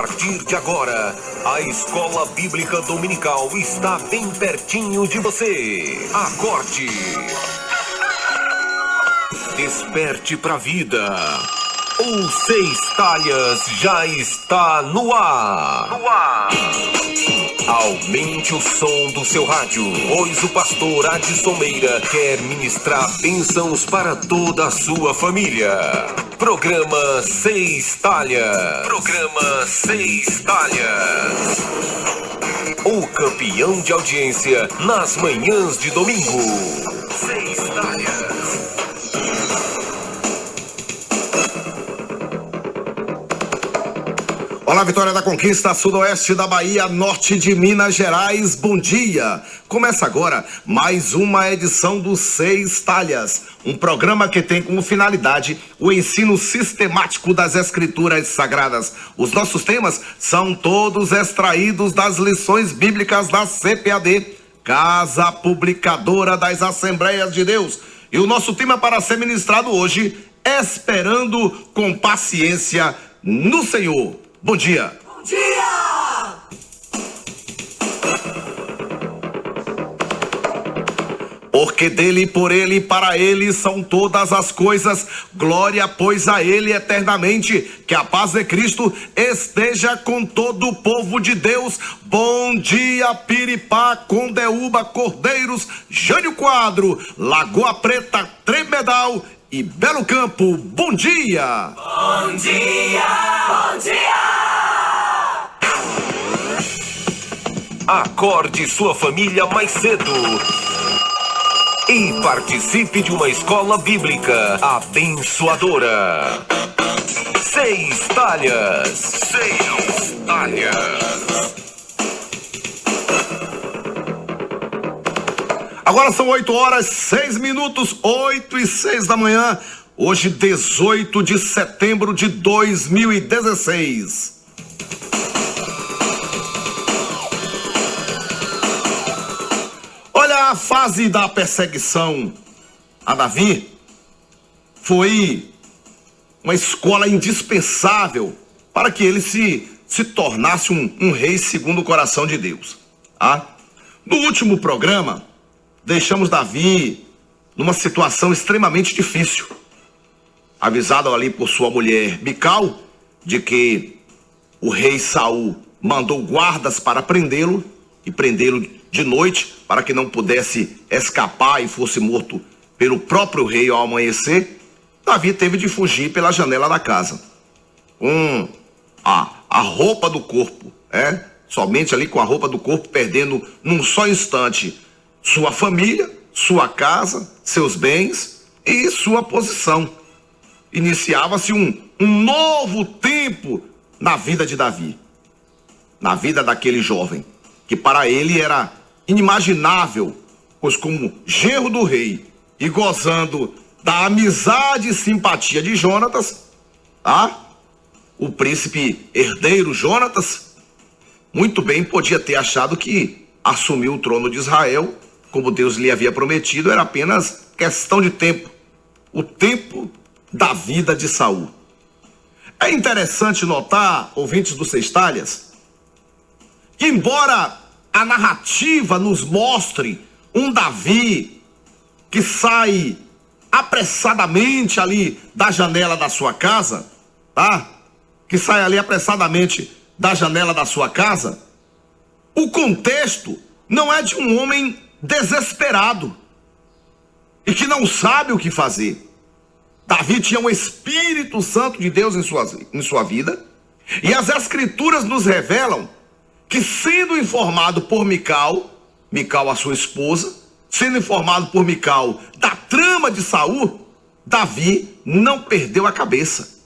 A partir de agora, a Escola Bíblica Dominical está bem pertinho de você. Acorde. Desperte para a vida. O Seis Talhas já está no ar. Aumente o som do seu rádio, pois o pastor Adson Meira quer ministrar bênçãos para toda a sua família. Programa Seis Talhas. O campeão de audiência nas manhãs de domingo. Seis Talhas. Olá, Vitória da Conquista, sudoeste da Bahia, norte de Minas Gerais, bom dia! Começa agora mais uma edição do Seis Talhas, um programa que tem como finalidade o ensino sistemático das Escrituras Sagradas. Os nossos temas são todos extraídos das lições bíblicas da CPAD, Casa Publicadora das Assembleias de Deus. E o nosso tema para ser ministrado hoje, Esperando com Paciência no Senhor. Bom dia! Bom dia! Porque dele, por ele e para ele são todas as coisas. Glória, pois, a ele eternamente. Que a paz de Cristo esteja com todo o povo de Deus. Bom dia, Piripá, Condeúba, Cordeiros, Jânio Quadro, Lagoa Preta, Tremedal e Belo Campo. Bom dia! Bom dia! Bom dia! Acorde sua família mais cedo e participe de uma escola bíblica abençoadora. Seis Talhas. Seis Talhas. Agora são 8h06, 8h06 da manhã, hoje 18 de setembro de 2016. Olha, a fase da perseguição a Davi foi uma escola indispensável para que ele se tornasse um rei segundo o coração de Deus. No último programa, deixamos Davi numa situação extremamente difícil. Avisado ali por sua mulher Mical de que o rei Saul mandou guardas para prendê-lo e prendê-lo de noite para que não pudesse escapar e fosse morto pelo próprio rei ao amanhecer, Davi teve de fugir pela janela da casa com a roupa do corpo, somente ali com a roupa do corpo, perdendo num só instante sua família, sua casa, seus bens e sua posição. Iniciava-se um novo tempo na vida de Davi, na vida daquele jovem, que para ele era inimaginável, pois como genro do rei e gozando da amizade e simpatia de Jonatas, o príncipe herdeiro Jonatas, muito bem podia ter achado que assumir o trono de Israel, como Deus lhe havia prometido, era apenas questão de tempo, o tempo da vida de Saul. É interessante notar, ouvintes do Seis Talhas, que embora a narrativa nos mostre um Davi que sai apressadamente ali da janela da sua casa, que sai ali apressadamente da janela da sua casa, o contexto não é de um homem desesperado e que não sabe o que fazer. Davi tinha um Espírito Santo de Deus em sua vida, e as Escrituras nos revelam que, sendo informado por Mical, a sua esposa, sendo informado por Mical da trama de Saul, Davi não perdeu a cabeça,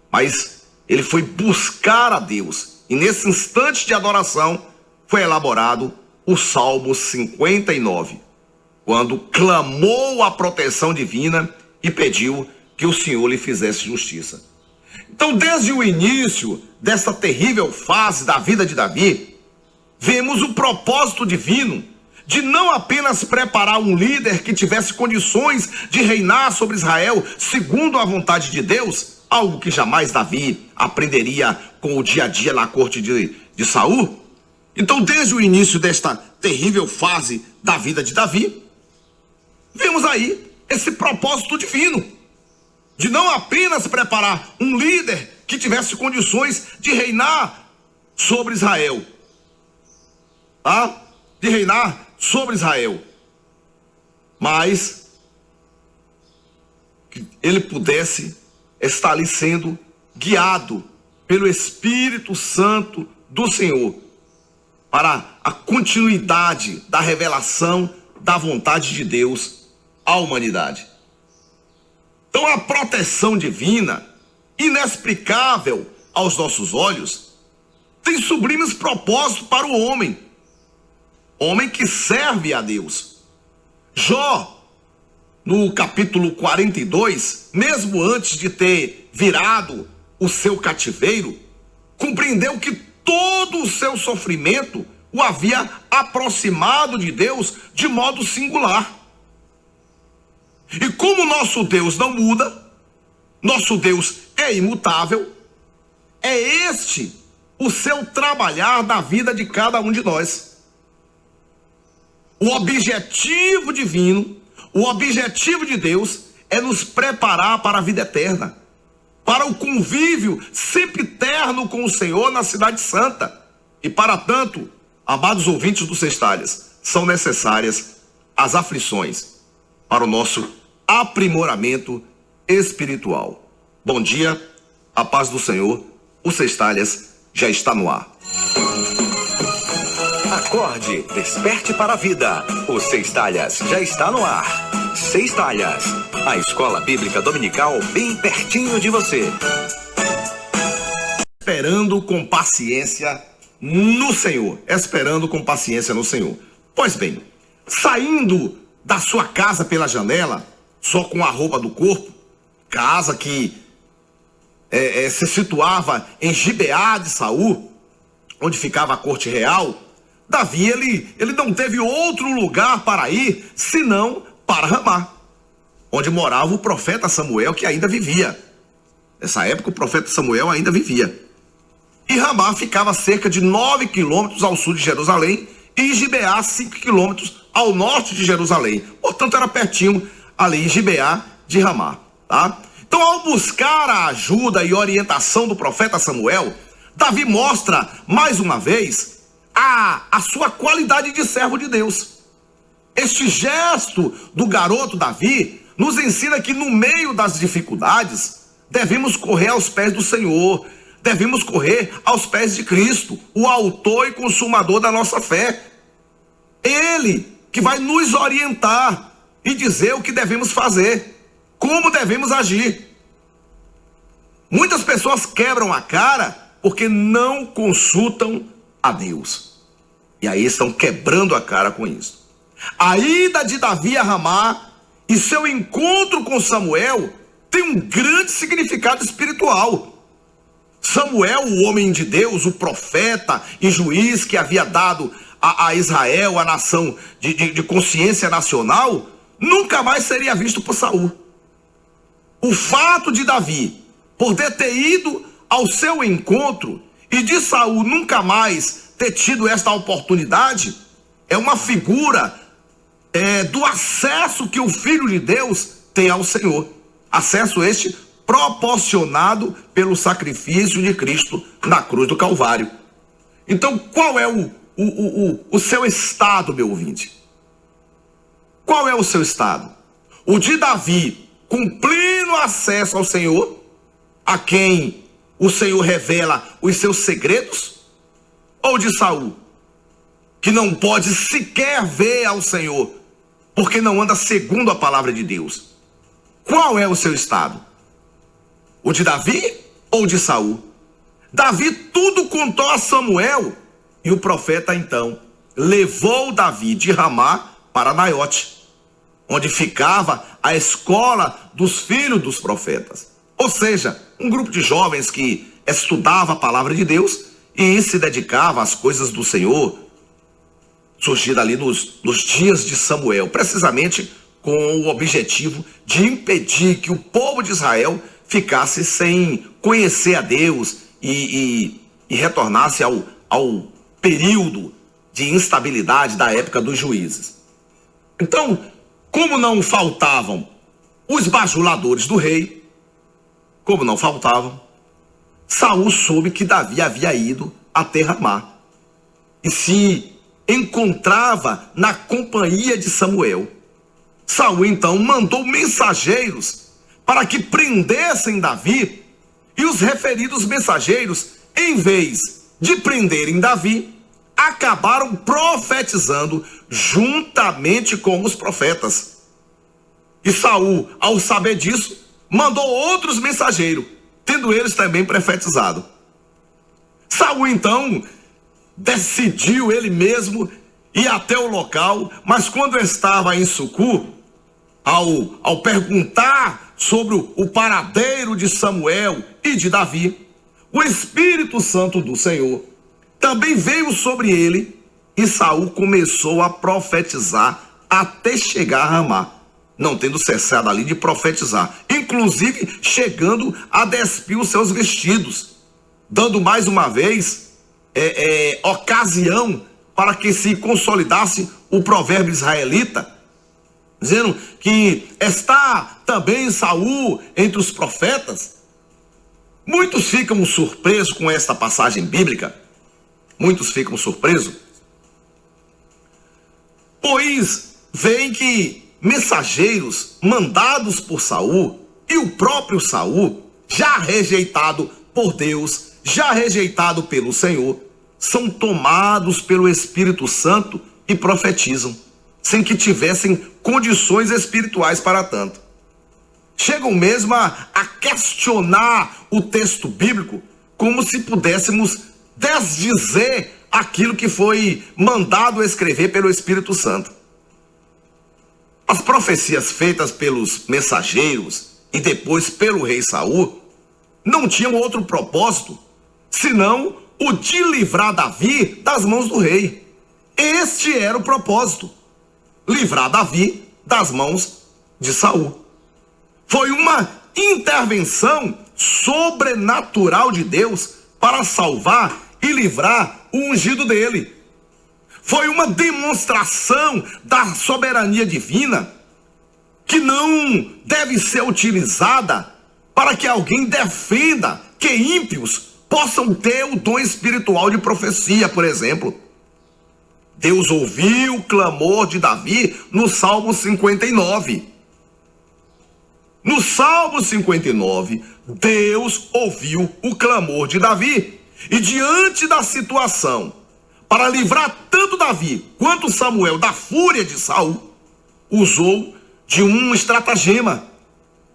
mas ele foi buscar a Deus, e nesse instante de adoração foi elaborado o Salmo 59, quando clamou a proteção divina e pediu que o Senhor lhe fizesse justiça. Então, desde o início dessa terrível fase da vida de Davi, vemos o propósito divino de não apenas preparar um líder que tivesse condições de reinar sobre Israel segundo a vontade de Deus, algo que jamais Davi aprenderia com o dia a dia na corte de Saul. Então, desde o início desta terrível fase da vida de Davi, vemos aí esse propósito divino de não apenas preparar um líder que tivesse condições de reinar sobre Israel, tá? De reinar sobre Israel, mas que ele pudesse estar ali sendo guiado pelo Espírito Santo do Senhor para a continuidade da revelação da vontade de Deus à humanidade. Então, a proteção divina, inexplicável aos nossos olhos, tem sublimes propósitos para o homem que serve a Deus. Jó, no capítulo 42, mesmo antes de ter virado o seu cativeiro, compreendeu que todo o seu sofrimento o havia aproximado de Deus de modo singular. E como nosso Deus não muda, nosso Deus é imutável, é este o seu trabalhar na vida de cada um de nós. O objetivo divino, o objetivo de Deus é nos preparar para a vida eterna, para o convívio sempre terno com o Senhor na cidade santa. E para tanto, amados ouvintes do Sextalhas, são necessárias as aflições para o nosso aprimoramento espiritual. Bom dia, a paz do Senhor, o Sextalhas já está no ar. Acorde, desperte para a vida. O Sextalhas já está no ar. Sextalhas, a escola bíblica dominical bem pertinho de você. Esperando com paciência no Senhor. Esperando com paciência no Senhor. Pois bem, saindo da sua casa pela janela, só com a roupa do corpo, casa que se situava em Gibeá de Saul, onde ficava a corte real, Davi, ele não teve outro lugar para ir, senão para Ramá, onde morava o profeta Samuel, que ainda vivia. Nessa época, o profeta Samuel ainda vivia. E Ramá ficava a cerca de 9 quilômetros ao sul de Jerusalém, e Gibeá, 5 quilômetros ao norte de Jerusalém. Portanto, era pertinho ali em Gibeá de Ramá, tá? Então, ao buscar a ajuda e orientação do profeta Samuel, Davi mostra, mais uma vez, a sua qualidade de servo de Deus. Este gesto do garoto Davi nos ensina que no meio das dificuldades, devemos correr aos pés do Senhor, devemos correr aos pés de Cristo, o autor e consumador da nossa fé. Ele que vai nos orientar e dizer o que devemos fazer, como devemos agir. Muitas pessoas quebram a cara porque não consultam a Deus. E aí estão quebrando a cara com isso. A ida de Davi a Ramá e seu encontro com Samuel tem um grande significado espiritual. Samuel, o homem de Deus, o profeta e juiz que havia dado a Israel, a nação de consciência nacional, nunca mais seria visto por Saul. O fato de Davi poder ter ido ao seu encontro e de Saul nunca mais ter tido esta oportunidade é uma figura do acesso que o Filho de Deus tem ao Senhor. Acesso este proporcionado pelo sacrifício de Cristo na cruz do Calvário. Então, qual é o seu estado, meu ouvinte? Qual é o seu estado? O de Davi, com pleno acesso ao Senhor, a quem o Senhor revela os seus segredos? Ou de Saul, que não pode sequer ver ao Senhor, porque não anda segundo a palavra de Deus? Qual é o seu estado? O de Davi ou de Saul? Davi tudo contou a Samuel, e o profeta então levou Davi de Ramá para Naiote, onde ficava a escola dos filhos dos profetas. Ou seja, um grupo de jovens que estudava a palavra de Deus e se dedicava às coisas do Senhor, surgido ali nos dias de Samuel, precisamente com o objetivo de impedir que o povo de Israel ficasse sem conhecer a Deus e retornasse ao período de instabilidade da época dos juízes. Então, como não faltavam os bajuladores do rei, Saul soube que Davi havia ido até Ramá e se encontrava na companhia de Samuel. Saul então mandou mensageiros para que prendessem Davi, e os referidos mensageiros, em vez de prenderem Davi, acabaram profetizando juntamente com os profetas. E Saul, ao saber disso, mandou outros mensageiros, tendo eles também profetizado. Saul então decidiu ele mesmo ir até o local, mas quando estava em Sucu, ao perguntar sobre o paradeiro de Samuel e de Davi, o Espírito Santo do Senhor também veio sobre ele, e Saul começou a profetizar até chegar a Ramá, não tendo cessado ali de profetizar, inclusive chegando a despir os seus vestidos, dando mais uma vez ocasião para que se consolidasse o provérbio israelita, dizendo que está também Saul entre os profetas. Muitos ficam surpresos com esta passagem bíblica, pois veem que mensageiros mandados por Saul e o próprio Saul, já rejeitado por Deus, já rejeitado pelo Senhor, são tomados pelo Espírito Santo e profetizam, sem que tivessem condições espirituais para tanto. Chegam mesmo a questionar o texto bíblico, como se pudéssemos desdizer aquilo que foi mandado escrever pelo Espírito Santo. As profecias feitas pelos mensageiros e depois pelo rei Saul não tinham outro propósito senão o de livrar Davi das mãos do rei. Este era o propósito: livrar Davi das mãos de Saul. Foi uma intervenção sobrenatural de Deus para salvar e livrar o ungido dele. Foi uma demonstração da soberania divina que não deve ser utilizada para que alguém defenda que ímpios possam ter o dom espiritual de profecia, por exemplo. Deus ouviu o clamor de Davi no Salmo 59. No Salmo 59, Deus ouviu o clamor de Davi. E diante da situação, para livrar tanto Davi quanto Samuel da fúria de Saul, usou de um estratagema,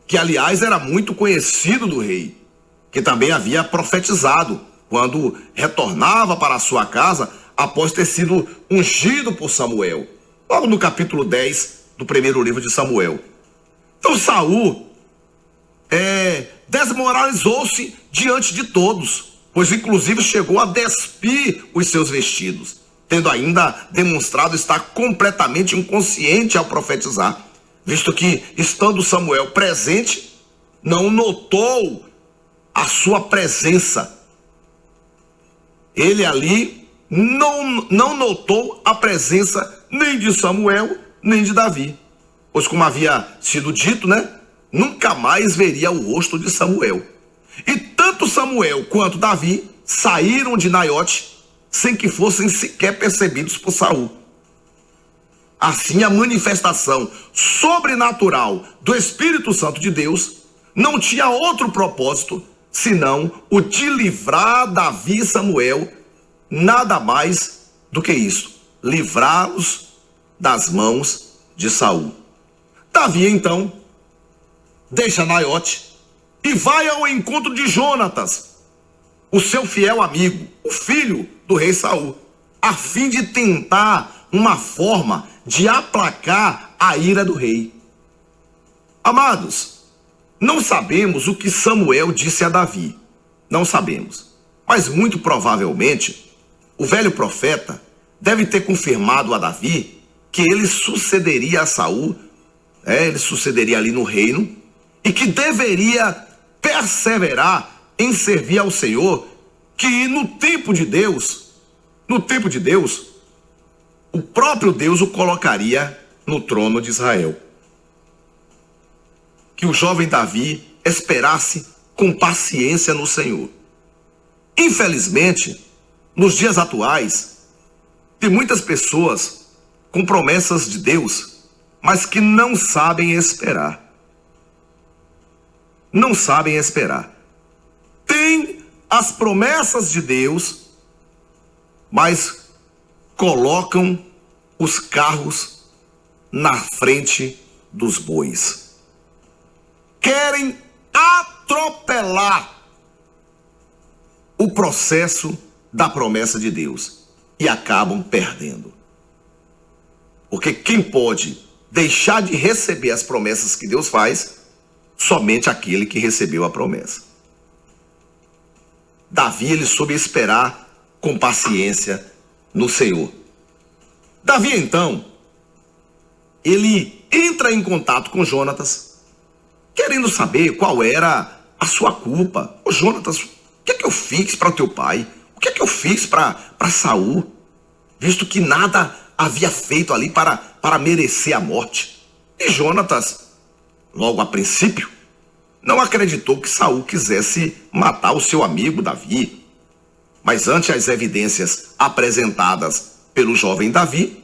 que aliás era muito conhecido do rei, que também havia profetizado quando retornava para a sua casa após ter sido ungido por Samuel, logo no capítulo 10 do primeiro livro de Samuel. Então Saul desmoralizou-se diante de todos, pois inclusive chegou a despir os seus vestidos, tendo ainda demonstrado estar completamente inconsciente ao profetizar, visto que, estando Samuel presente, não notou a sua presença. Ele ali não notou a presença nem de Samuel, nem de Davi, pois, como havia sido dito, nunca mais veria o rosto de Samuel. E tanto Samuel quanto Davi saíram de Naiote sem que fossem sequer percebidos por Saul. Assim, a manifestação sobrenatural do Espírito Santo de Deus não tinha outro propósito senão o de livrar Davi e Samuel, nada mais do que isso, livrá-los das mãos de Saul. Davi então deixa Naiote e vai ao encontro de Jonatas, o seu fiel amigo, o filho do rei Saul, a fim de tentar uma forma de aplacar a ira do rei. Amados, não sabemos o que Samuel disse a Davi, não sabemos, mas muito provavelmente o velho profeta deve ter confirmado a Davi que ele sucederia a Saul, ele sucederia ali no reino, e que deveria perseverar em servir ao Senhor, que no tempo de Deus, o próprio Deus o colocaria no trono de Israel. Que o jovem Davi esperasse com paciência no Senhor. Infelizmente, nos dias atuais, tem muitas pessoas com promessas de Deus, mas que não sabem esperar. Não sabem esperar. Tem as promessas de Deus, mas colocam os carros na frente dos bois. Querem atropelar o processo da promessa de Deus e acabam perdendo. Porque quem pode deixar de receber as promessas que Deus faz? Somente aquele que recebeu a promessa. Davi, ele soube esperar com paciência no Senhor. Davi, então, ele entra em contato com Jonatas, querendo saber qual era a sua culpa. Ô Jonatas, o que é que eu fiz para o teu pai? O que é que eu fiz para Saul? Visto que nada havia feito ali para merecer a morte. E Jonatas, logo a princípio, não acreditou que Saul quisesse matar o seu amigo Davi. Mas ante as evidências apresentadas pelo jovem Davi,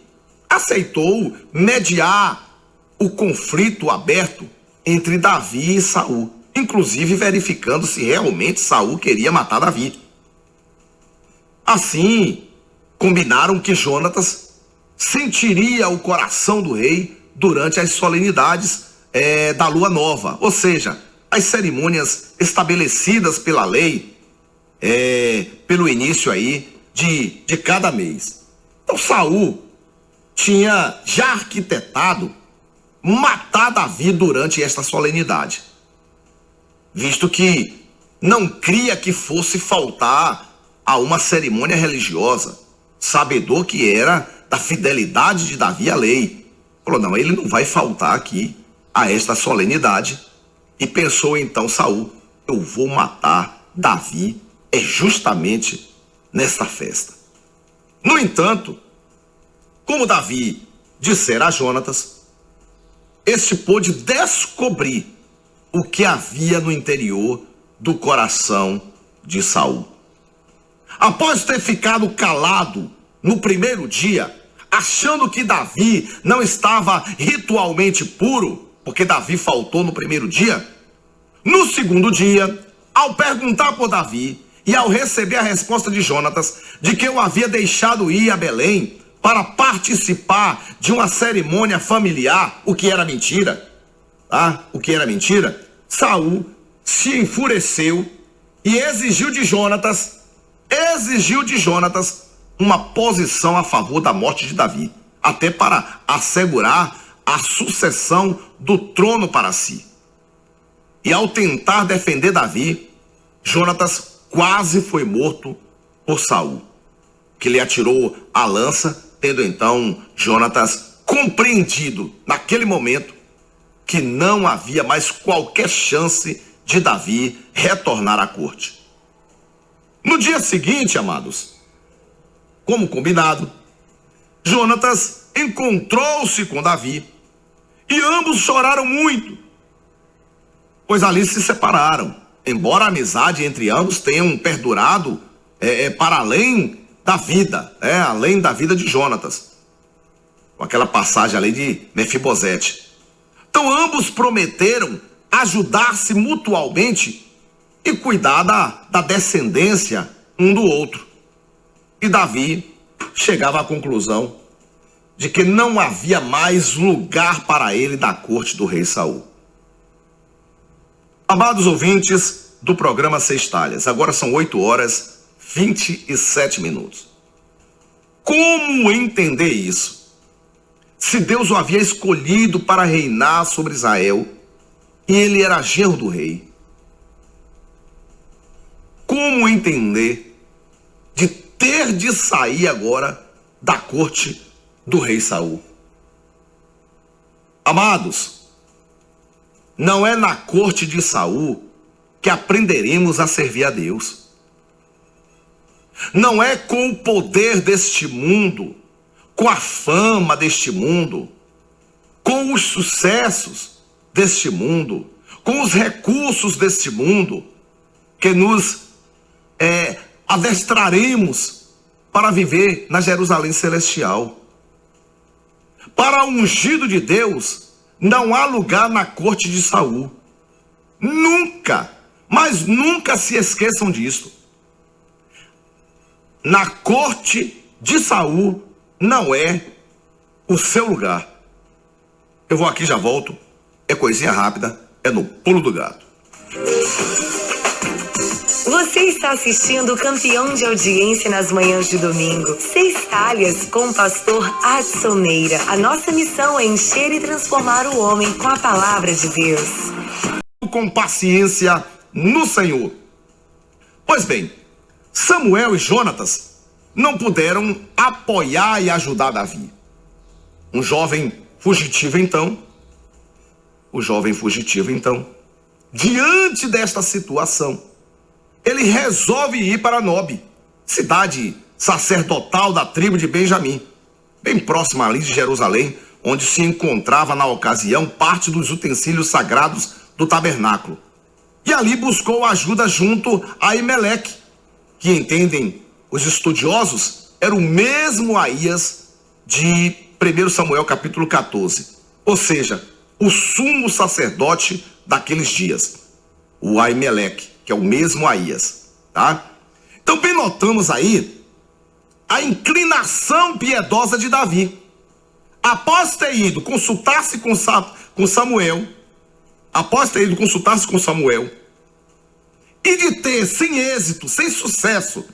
aceitou mediar o conflito aberto entre Davi e Saul, inclusive verificando se realmente Saul queria matar Davi. Assim, combinaram que Jonatas sentiria o coração do rei durante as solenidades da lua nova, ou seja, as cerimônias estabelecidas pela lei pelo início aí de cada mês. Então Saul tinha já arquitetado matar Davi durante esta solenidade, visto que não cria que fosse faltar a uma cerimônia religiosa, sabedor que era da fidelidade de Davi à lei. Falou, não, ele não vai faltar aqui a esta solenidade. E pensou então Saul, eu vou matar Davi justamente nesta festa. No entanto, como Davi dissera a Jonatas, este pôde descobrir o que havia no interior do coração de Saul. Após ter ficado calado no primeiro dia, achando que Davi não estava ritualmente puro, porque Davi faltou no primeiro dia, no segundo dia, ao perguntar por Davi e ao receber a resposta de Jonatas de que eu havia deixado ir a Belém para participar de uma cerimônia familiar, o que era mentira, Saul se enfureceu e exigiu de Jonatas uma posição a favor da morte de Davi, até para assegurar a sucessão do trono para si. E ao tentar defender Davi, Jonatas quase foi morto por Saul, que lhe atirou a lança, tendo então Jonatas compreendido naquele momento que não havia mais qualquer chance de Davi retornar à corte. No dia seguinte, amados, como combinado, Jonatas encontrou-se com Davi e ambos choraram muito, pois ali se separaram, embora a amizade entre ambos tenham perdurado para além da vida, além da vida de Jonatas, com aquela passagem ali de Mefibosete. Então ambos prometeram ajudar-se mutualmente e cuidar da descendência um do outro. E Davi chegava à conclusão de que não havia mais lugar para ele na corte do rei Saul. Amados ouvintes do programa Seis Talhas, agora são 8h27. Como entender isso? Se Deus o havia escolhido para reinar sobre Israel e ele era genro do rei, como entender de ter de sair agora da corte do rei Saul? Amados, não é na corte de Saul que aprenderemos a servir a Deus. Não é com o poder deste mundo, com a fama deste mundo, com os sucessos deste mundo, com os recursos deste mundo, que nos adestraremos para viver na Jerusalém celestial. Para o ungido de Deus, não há lugar na corte de Saul. Nunca, mas nunca se esqueçam disso. Na corte de Saul não é o seu lugar. Eu vou aqui, já volto. É coisinha rápida, é no pulo do gato. Você está assistindo o Campeão de Audiência nas manhãs de domingo. 6 talhas com o pastor Adson Meira. A nossa missão é encher e transformar o homem com a palavra de Deus. Com paciência no Senhor. Pois bem, Samuel e Jonatas não puderam apoiar e ajudar Davi. O jovem fugitivo então, diante desta situação, ele resolve ir para Nob, cidade sacerdotal da tribo de Benjamim, bem próxima ali de Jerusalém, onde se encontrava na ocasião parte dos utensílios sagrados do tabernáculo. E ali buscou ajuda junto a Aimeleque, que entendem os estudiosos, era o mesmo Aías de 1 Samuel capítulo 14, ou seja, o sumo sacerdote daqueles dias, o Aimeleque, que é o mesmo Aías, tá? Então bem notamos aí a inclinação piedosa de Davi. Após ter ido consultar-se com Samuel, e de ter, sem êxito, sem sucesso,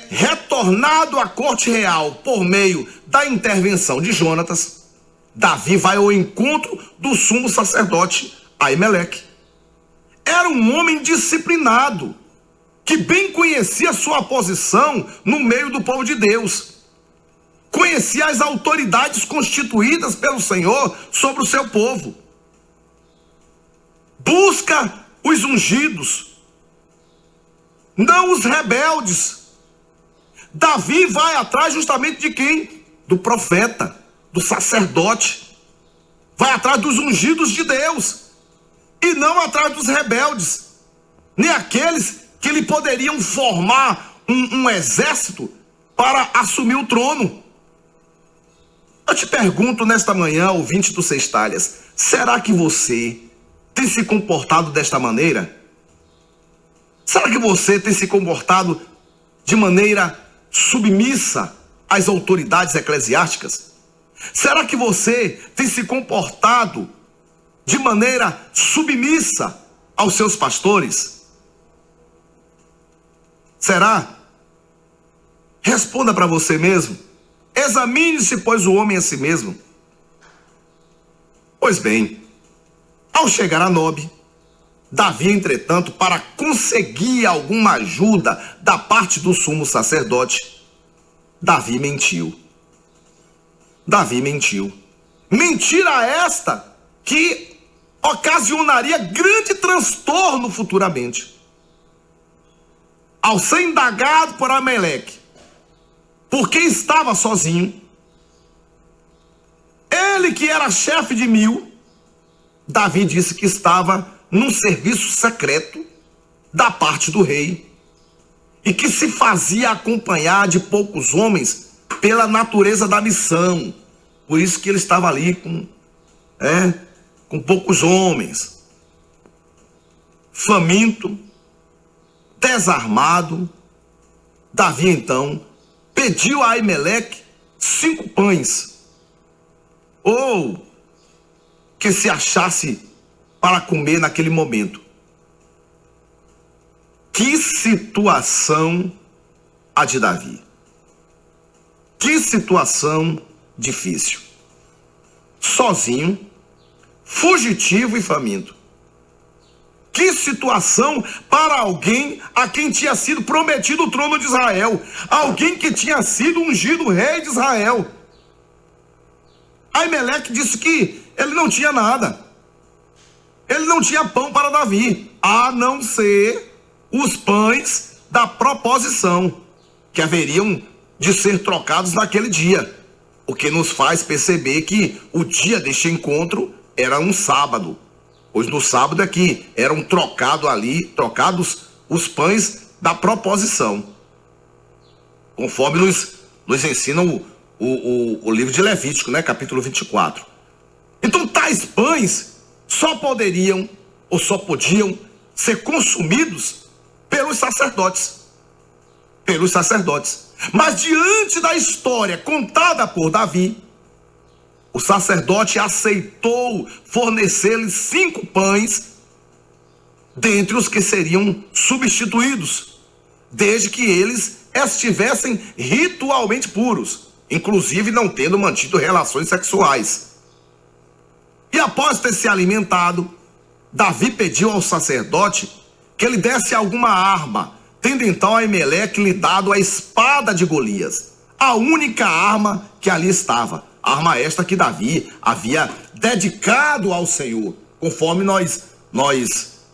retornado à corte real por meio da intervenção de Jonatas, Davi vai ao encontro do sumo sacerdote Aimeleque. Era um homem disciplinado, que bem conhecia sua posição no meio do povo de Deus. Conhecia as autoridades constituídas pelo Senhor sobre o seu povo. Busca os ungidos, não os rebeldes. Davi vai atrás justamente de quem? Do profeta, do sacerdote. Vai atrás dos ungidos de Deus, e não atrás dos rebeldes, nem aqueles que lhe poderiam formar um exército para assumir o trono. Eu te pergunto nesta manhã, ouvinte do 6 talhas, será que você tem se comportado desta maneira? Será que você tem se comportado de maneira submissa às autoridades eclesiásticas? Será que você tem se comportado de maneira submissa aos seus pastores? Será? Responda para você mesmo. Examine-se, pois, o homem a si mesmo. Pois bem, ao chegar a Nob, Davi, entretanto, para conseguir alguma ajuda da parte do sumo sacerdote, Davi mentiu. Mentira esta que ocasionaria grande transtorno futuramente. Ao ser indagado por Aimeleque, porque estava sozinho, ele que era chefe de 1000, Davi disse que estava num serviço secreto da parte do rei e que se fazia acompanhar de poucos homens pela natureza da missão. Por isso que ele estava ali com poucos homens, faminto, desarmado. Davi então pediu a Aimeleque 5 pães, ou que se achasse para comer naquele momento. Que situação a de Davi. Que situação difícil. Sozinho, fugitivo e faminto. Que situação para alguém a quem tinha sido prometido o trono de Israel. Alguém que tinha sido ungido rei de Israel. Aimeleque disse que ele não tinha nada. Ele não tinha pão para Davi. a não ser os pães da proposição, que haveriam de ser trocados naquele dia, o que nos faz perceber que o dia deste encontro era um sábado, pois no sábado é que eram trocados os pães da proposição, conforme nos ensina o livro de Levítico, né, capítulo 24. Então tais pães só podiam ser consumidos pelos sacerdotes. Mas diante da história contada por Davi, o sacerdote aceitou fornecer-lhes 5 pães dentre os que seriam substituídos, desde que eles estivessem ritualmente puros, inclusive não tendo mantido relações sexuais. E após ter se alimentado, Davi pediu ao sacerdote que ele desse alguma arma, tendo então Aimeleque lhe dado a espada de Golias, a única arma que ali estava, arma esta que Davi havia dedicado ao Senhor, conforme nós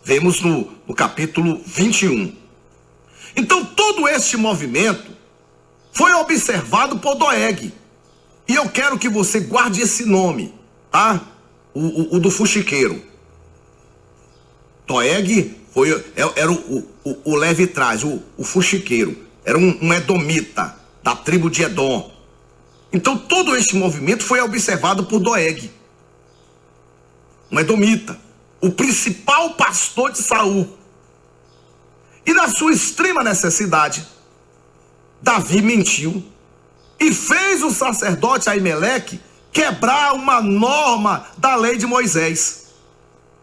vemos no capítulo 21. Então todo este movimento foi observado por Doeg, e eu quero que você guarde esse nome, tá? O do fuxiqueiro. Doeg era o levitraz, o fuxiqueiro, era um edomita da tribo de Edom. Então todo este movimento foi observado por Doeg, um edomita, o principal pastor de Saul. E na sua extrema necessidade, Davi mentiu e fez o sacerdote Aimeleque quebrar uma norma da lei de Moisés.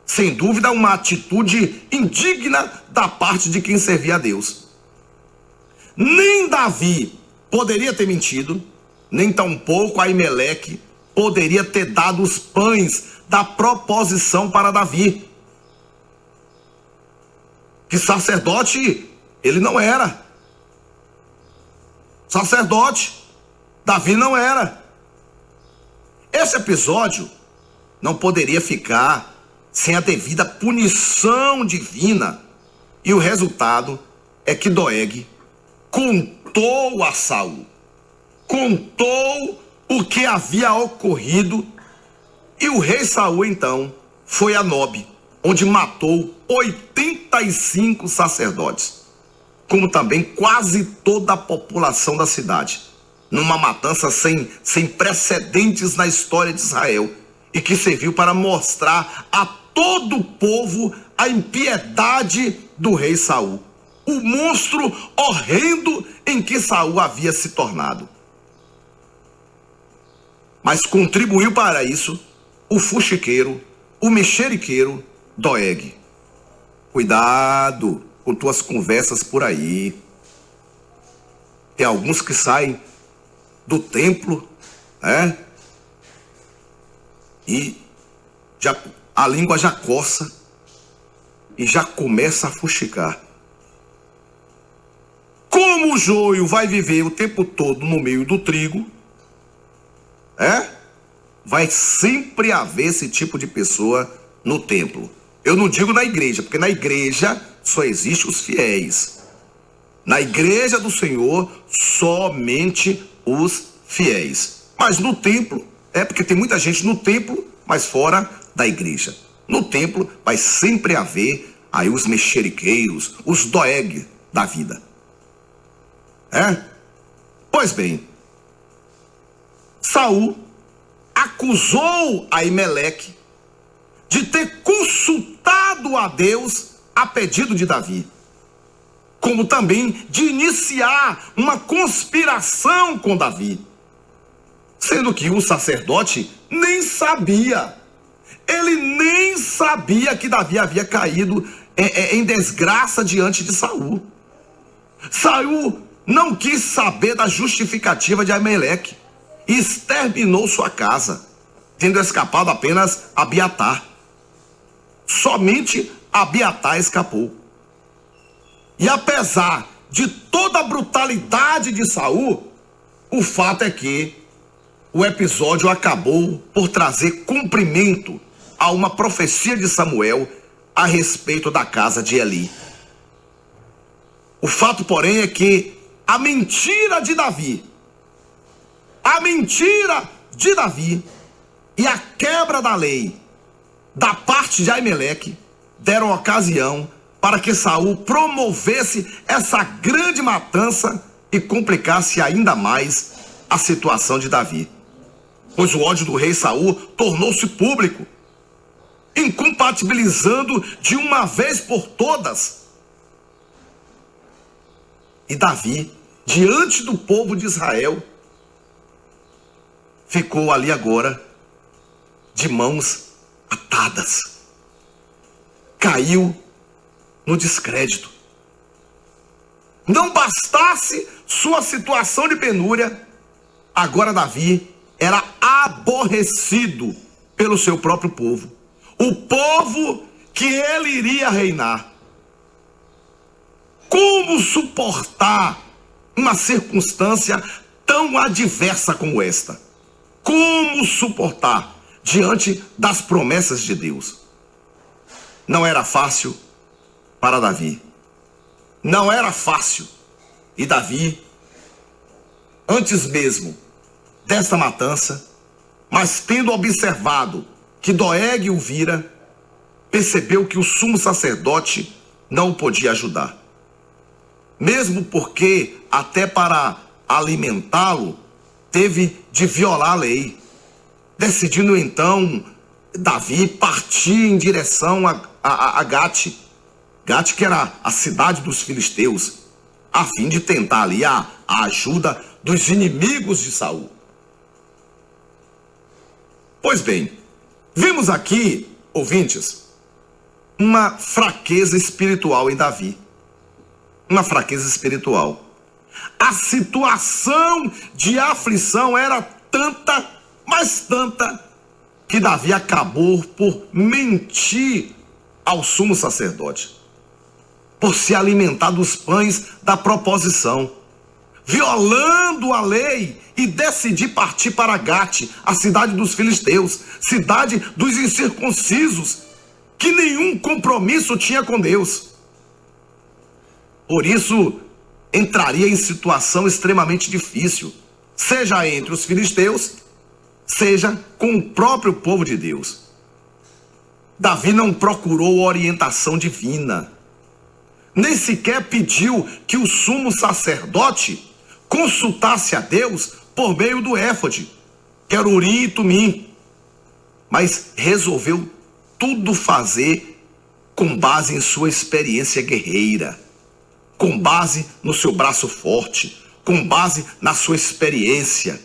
Sem dúvida, uma atitude indigna da parte de quem servia a Deus. Nem Davi poderia ter mentido, nem tampouco Aimeleque poderia ter dado os pães da proposição para Davi. Que sacerdote ele não era. Sacerdote, Davi não era. Esse episódio não poderia ficar sem a devida punição divina. E o resultado é que Doeg contou a Saul, contou o que havia ocorrido, e o rei Saul então foi a Nobe, onde matou 85 sacerdotes, como também quase toda a população da cidade, numa matança sem precedentes na história de Israel, e que serviu para mostrar a todo o povo a impiedade do rei Saul, o monstro horrendo em que Saul havia se tornado. Mas contribuiu para isso o fuxiqueiro, o mexeriqueiro Doeg. Cuidado com tuas conversas por aí. Tem alguns que saem do templo, e a língua já coça e já começa a fuxicar. Como o joio vai viver o tempo todo no meio do trigo, vai sempre haver esse tipo de pessoa no templo. Eu não digo na igreja, porque na igreja só existem os fiéis. Na igreja do Senhor, somente os fiéis. Mas no templo, porque tem muita gente no templo, mas fora da igreja. No templo vai sempre haver aí os mexeriqueiros, os Doeg da vida. Pois bem, Saul acusou Aimeleque de ter consultado a Deus a pedido de Davi, como também de iniciar uma conspiração com Davi, sendo que o sacerdote nem sabia. Ele nem sabia que Davi havia caído em desgraça diante de Saul. Saul não quis saber da justificativa de Aimeleque e exterminou sua casa, tendo escapado apenas Abiatar. Somente Abiatar escapou. E apesar de toda a brutalidade de Saul, o fato é que o episódio acabou por trazer cumprimento a uma profecia de Samuel a respeito da casa de Eli. O fato, porém, é que a mentira de Davi e a quebra da lei da parte de Aimeleque deram ocasião para que Saul promovesse essa grande matança e complicasse ainda mais a situação de Davi. Pois o ódio do rei Saul tornou-se público, incompatibilizando de uma vez por todas. E Davi, diante do povo de Israel, ficou ali agora de mãos atadas. Caiu no descrédito. Não bastasse sua situação de penúria, agora Davi era aborrecido pelo seu próprio povo. O povo que ele iria reinar. Como suportar uma circunstância tão adversa como esta? Como suportar diante das promessas de Deus? Não era fácil para Davi. Não era fácil. E Davi, antes mesmo desta matança, mas tendo observado que Doeg o vira, percebeu que o sumo sacerdote não o podia ajudar. Mesmo porque, até para alimentá-lo, teve de violar a lei. Decidindo então Davi partir em direção a Gate. Gate, que era a cidade dos filisteus, a fim de tentar ali a ajuda dos inimigos de Saul. Pois bem, vimos aqui, ouvintes, uma fraqueza espiritual em Davi. Uma fraqueza espiritual. A situação de aflição era tanta, mas tanta, que Davi acabou por mentir ao sumo sacerdote, por se alimentar dos pães da proposição, violando a lei e decidir partir para Gate, a cidade dos filisteus, cidade dos incircuncisos, que nenhum compromisso tinha com Deus. Por isso, entraria em situação extremamente difícil, seja entre os filisteus, seja com o próprio povo de Deus. Davi não procurou orientação divina, nem sequer pediu que o sumo sacerdote consultasse a Deus por meio do éfode, que era Urim e Tumim, mas resolveu tudo fazer com base em sua experiência guerreira, com base no seu braço forte, com base na sua experiência,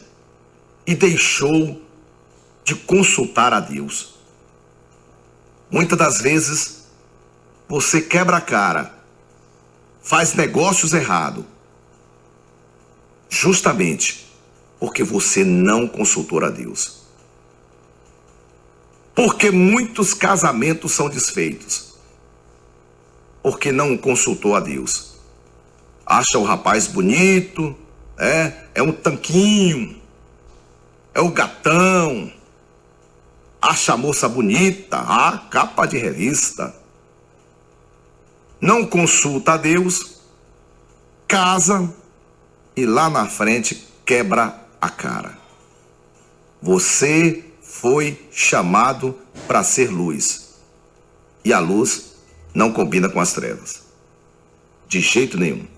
e deixou de consultar a Deus. Muitas das vezes, você quebra a cara, faz negócios errados, justamente porque você não consultou a Deus. Porque muitos casamentos são desfeitos, porque não consultou a Deus. Acha o rapaz bonito, é um tanquinho, é o gatão. Acha a moça bonita, capa de revista. Não consulta a Deus, casa e lá na frente quebra a cara. Você foi chamado para ser luz, e a luz não combina com as trevas, de jeito nenhum.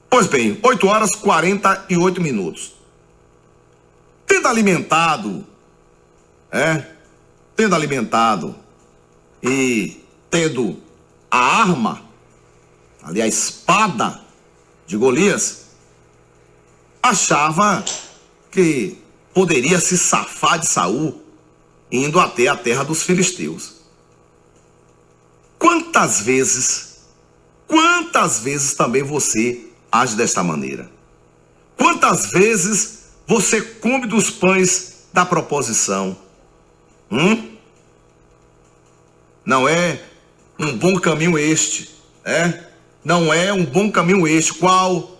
Pois bem, 8h48. Tendo alimentado e tendo a arma, ali a espada de Golias, achava que poderia se safar de Saul indo até a terra dos filisteus. Quantas vezes também você age desta maneira? Quantas vezes você come dos pães da proposição? Não é um bom caminho este, Não é um bom caminho este. Qual?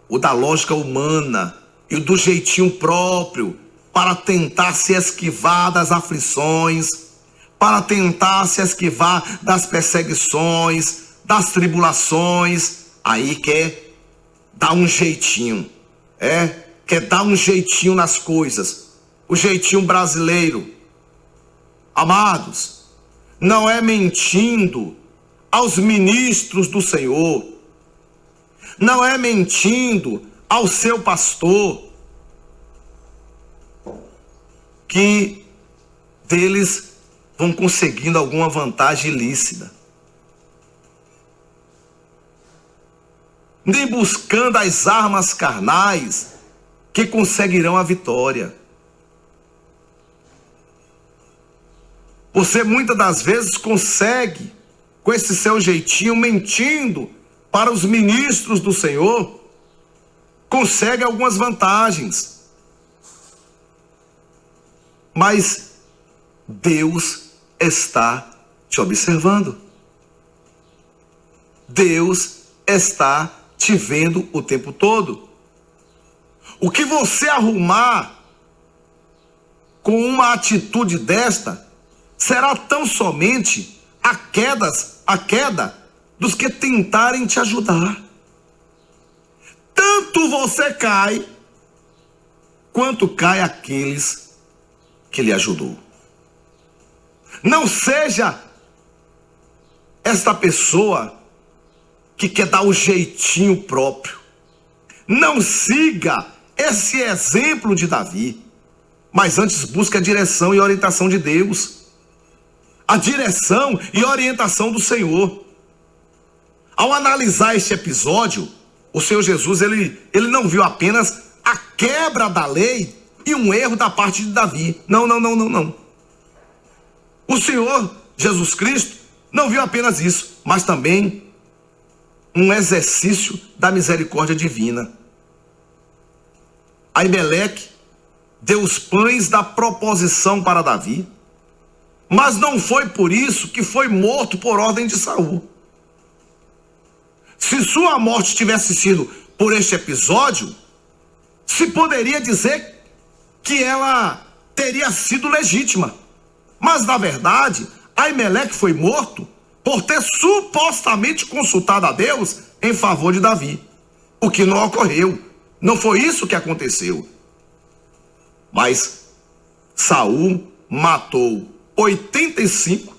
O da lógica humana e o do jeitinho próprio, para tentar se esquivar das aflições, para tentar se esquivar das perseguições, das tribulações. Aí quer dar um jeitinho, quer dar um jeitinho nas coisas, o jeitinho brasileiro. Amados, não é mentindo aos ministros do Senhor, não é mentindo ao seu pastor, que deles vão conseguindo alguma vantagem ilícita, nem buscando as armas carnais que conseguirão a vitória. Você muitas das vezes consegue, com esse seu jeitinho, mentindo para os ministros do Senhor, consegue algumas vantagens. Mas Deus está te observando. Deus está te vendo o tempo todo. O que você arrumar com uma atitude desta será tão somente a queda dos que tentarem te ajudar. Tanto você cai, quanto cai aqueles que lhe ajudou. Não seja esta pessoa que quer dar o jeitinho próprio. Não siga esse exemplo de Davi, mas antes busque a direção e orientação de Deus. A direção e orientação do Senhor. Ao analisar este episódio, o Senhor Jesus, ele não viu apenas a quebra da lei e um erro da parte de Davi. Não. O Senhor Jesus Cristo não viu apenas isso, mas também um exercício da misericórdia divina. Aimeleque deu os pães da proposição para Davi, mas não foi por isso que foi morto por ordem de Saul. Se sua morte tivesse sido por este episódio, se poderia dizer que ela teria sido legítima. Mas, na verdade, Aimeleque foi morto por ter supostamente consultado a Deus em favor de Davi. O que não ocorreu. Não foi isso que aconteceu. Mas Saul matou 85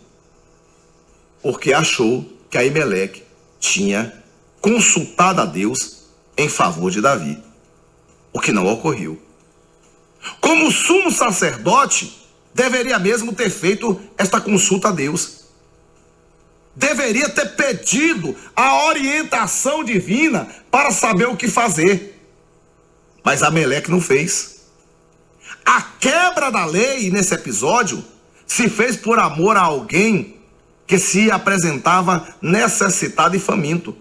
porque achou que Aimeleque tinha consultado a Deus em favor de Davi. O que não ocorreu. Como sumo sacerdote, deveria mesmo ter feito esta consulta a Deus. Deveria ter pedido a orientação divina para saber o que fazer. Mas Aimeleque não fez. A quebra da lei nesse episódio se fez por amor a alguém que se apresentava necessitado e faminto.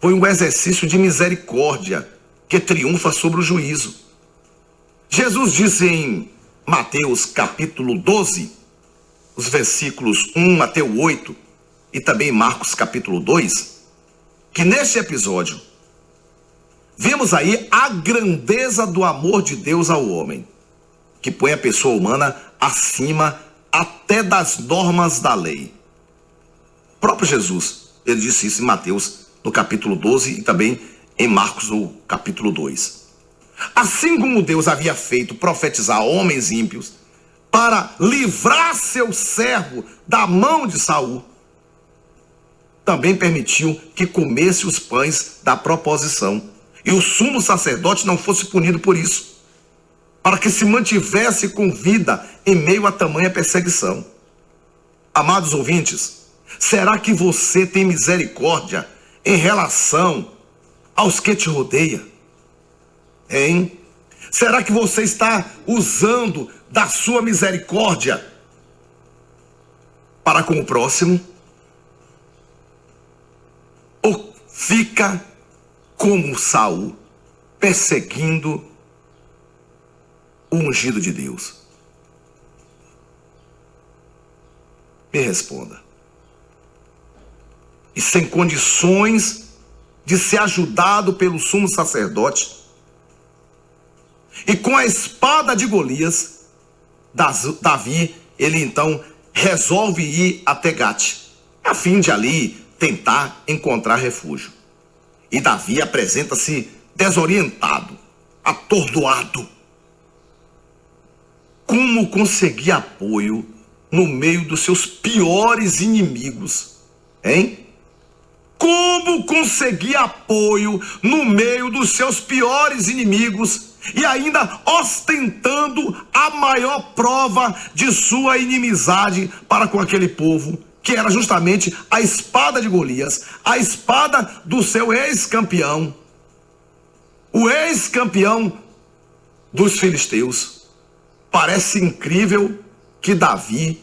Foi um exercício de misericórdia que triunfa sobre o juízo. Jesus disse em Mateus capítulo 12, os versículos 1 até o 8, e também Marcos capítulo 2, que neste episódio vemos aí a grandeza do amor de Deus ao homem, que põe a pessoa humana acima até das normas da lei. O próprio Jesus, ele disse isso em Mateus no capítulo 12 e também em Marcos no capítulo 2. Assim como Deus havia feito profetizar homens ímpios para livrar seu servo da mão de Saul, também permitiu que comesse os pães da proposição e o sumo sacerdote não fosse punido por isso, para que se mantivesse com vida em meio a tamanha perseguição. Amados ouvintes, será que você tem misericórdia em relação aos que te rodeiam? Hein? Será que você está usando da sua misericórdia para com o próximo? Ou fica como Saul, perseguindo o ungido de Deus? Me responda. E sem condições de ser ajudado pelo sumo sacerdote, e com a espada de Golias, Davi, ele então resolve ir até Gate, a fim de ali tentar encontrar refúgio. E Davi apresenta-se desorientado, atordoado. Como conseguir apoio no meio dos seus piores inimigos, hein? Como conseguir apoio no meio dos seus piores inimigos e ainda ostentando a maior prova de sua inimizade para com aquele povo, que era justamente a espada de Golias, a espada do seu ex-campeão, o ex-campeão dos filisteus. Parece incrível que Davi,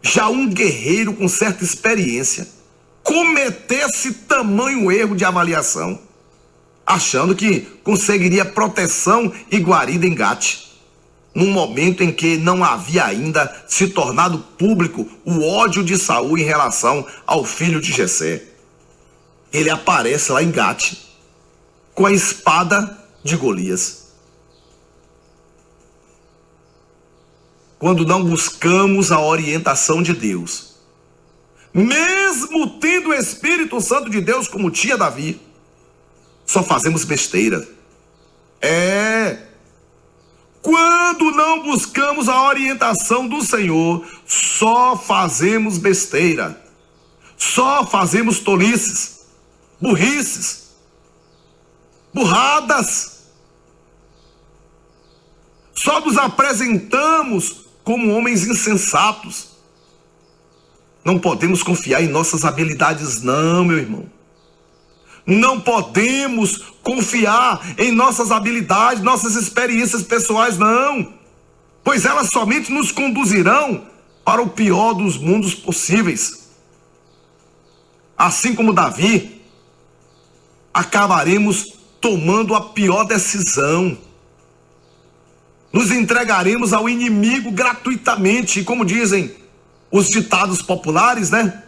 já um guerreiro com certa experiência, cometesse tamanho erro de avaliação, achando que conseguiria proteção e guarida em Gate, num momento em que não havia ainda se tornado público o ódio de Saul em relação ao filho de Jessé. Ele aparece lá em Gate com a espada de Golias. Quando não buscamos a orientação de Deus, mesmo tendo o Espírito Santo de Deus como tinha Davi, só fazemos besteira. Quando não buscamos a orientação do Senhor, só fazemos besteira. Só fazemos tolices, burrices, burradas. Só nos apresentamos como homens insensatos. Não podemos confiar em nossas habilidades, não, meu irmão. Não podemos confiar em nossas habilidades, nossas experiências pessoais, não. Pois elas somente nos conduzirão para o pior dos mundos possíveis. Assim como Davi, acabaremos tomando a pior decisão. Nos entregaremos ao inimigo gratuitamente, e como dizem os ditados populares, né?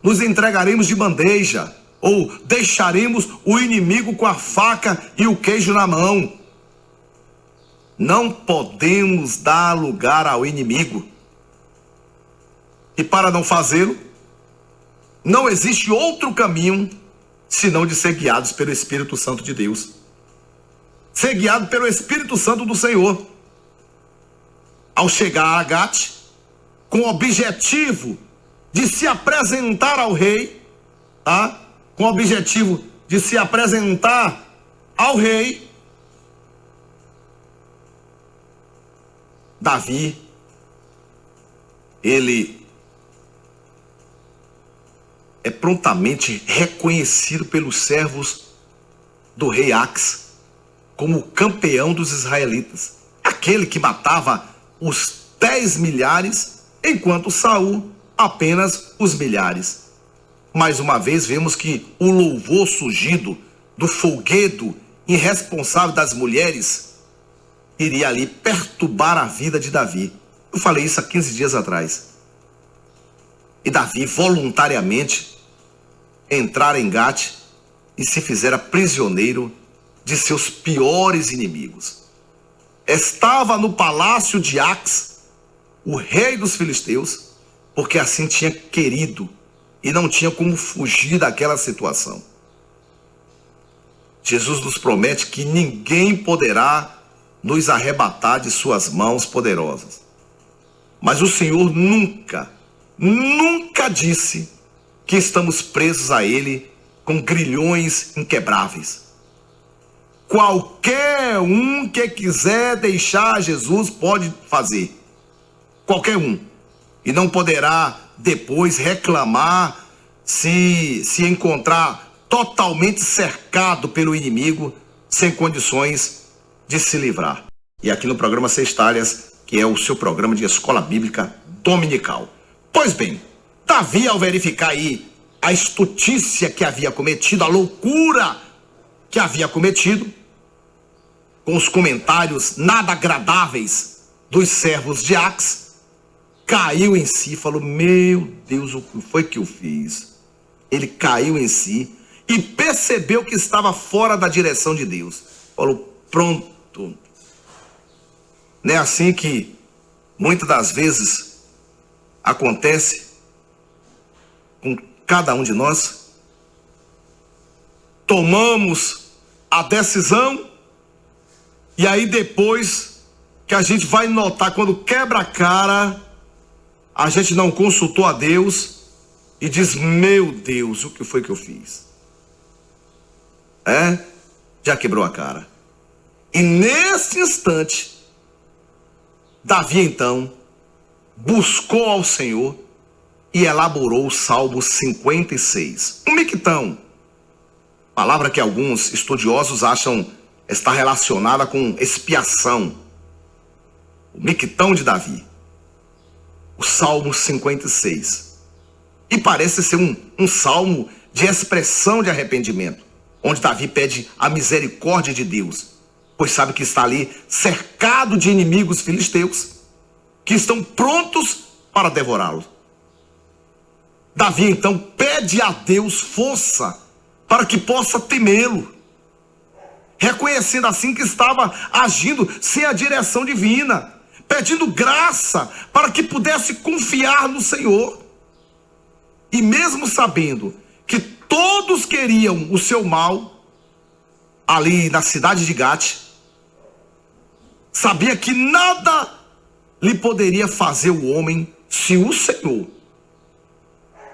Nos entregaremos de bandeja, ou deixaremos o inimigo com a faca e o queijo na mão. Não podemos dar lugar ao inimigo. E para não fazê-lo, não existe outro caminho senão de ser guiados pelo Espírito Santo de Deus. Ser guiado pelo Espírito Santo do Senhor. Ao chegar a Gate, com o objetivo de se apresentar ao rei, tá? Com o objetivo de se apresentar ao rei, Davi, ele é prontamente reconhecido pelos servos do rei Ax como o campeão dos israelitas, aquele que matava os 10 milhares, enquanto Saul apenas os milhares. Mais uma vez vemos que o louvor surgido do folguedo irresponsável das mulheres iria ali perturbar a vida de Davi. Eu falei isso há 15 dias atrás. E Davi voluntariamente entrara em Gate e se fizera prisioneiro de seus piores inimigos. Estava no palácio de Ax, o rei dos filisteus, porque assim tinha querido e não tinha como fugir daquela situação. Jesus nos promete que ninguém poderá nos arrebatar de suas mãos poderosas. Mas o Senhor nunca disse que estamos presos a Ele com grilhões inquebráveis. Qualquer um que quiser deixar Jesus pode fazer. Qualquer um. E não poderá depois reclamar se encontrar totalmente cercado pelo inimigo, sem condições de se livrar. E aqui no programa Sextálias, que é o seu programa de escola bíblica dominical. Pois bem, Davi, ao verificar aí a estutícia que havia cometido, a loucura que havia cometido, com os comentários nada agradáveis dos servos de Ax, caiu em si e falou: meu Deus, o que foi que eu fiz? Ele caiu em si e percebeu que estava fora da direção de Deus. Falou: pronto. Não é assim que muitas das vezes acontece com cada um de nós. Tomamos a decisão e aí depois que a gente vai notar, quando quebra a cara, a gente não consultou a Deus e diz: meu Deus, o que foi que eu fiz? Já quebrou a cara. E nesse instante, Davi então buscou ao Senhor e elaborou o Salmo 56. Um miquitão, palavra que alguns estudiosos acham estar relacionada com expiação. O miquitão de Davi, o Salmo 56. E parece ser um salmo de expressão de arrependimento, onde Davi pede a misericórdia de Deus, pois sabe que está ali cercado de inimigos filisteus, que estão prontos para devorá-lo. Davi então pede a Deus força para que possa temê-lo, reconhecendo assim que estava agindo sem a direção divina, pedindo graça para que pudesse confiar no Senhor. E mesmo sabendo que todos queriam o seu mal, ali na cidade de Gate, sabia que nada lhe poderia fazer o homem se o Senhor,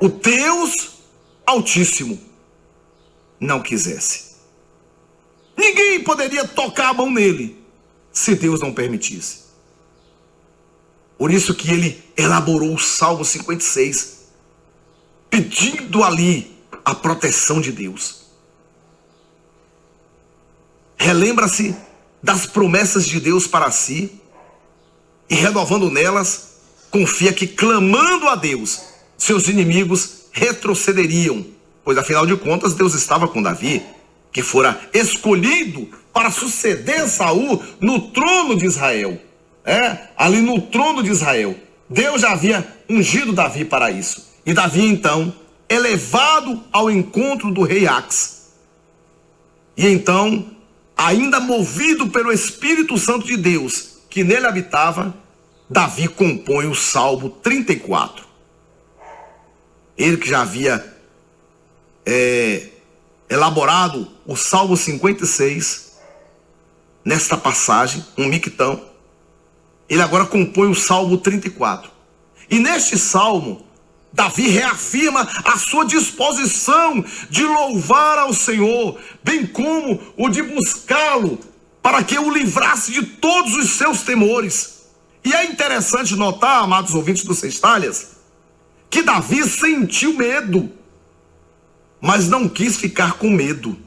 o Deus Altíssimo, não quisesse. Ninguém poderia tocar a mão nele se Deus não permitisse. Por isso que ele elaborou o Salmo 56, pedindo ali a proteção de Deus. Relembra-se das promessas de Deus para si e, renovando nelas, confia que, clamando a Deus, seus inimigos retrocederiam, pois afinal de contas Deus estava com Davi, que fora escolhido para suceder Saul no trono de Israel. Ali no trono de Israel, Deus já havia ungido Davi para isso. E Davi então é levado ao encontro do rei Ax. E então, ainda movido pelo Espírito Santo de Deus que nele habitava, Davi compõe o Salmo 34. Ele que já havia elaborado o Salmo 56, nesta passagem, um miquitão, ele agora compõe o Salmo 34. E neste salmo, Davi reafirma a sua disposição de louvar ao Senhor, bem como o de buscá-lo para que o livrasse de todos os seus temores. E é interessante notar, amados ouvintes do Seis Talhas, que Davi sentiu medo, mas não quis ficar com medo.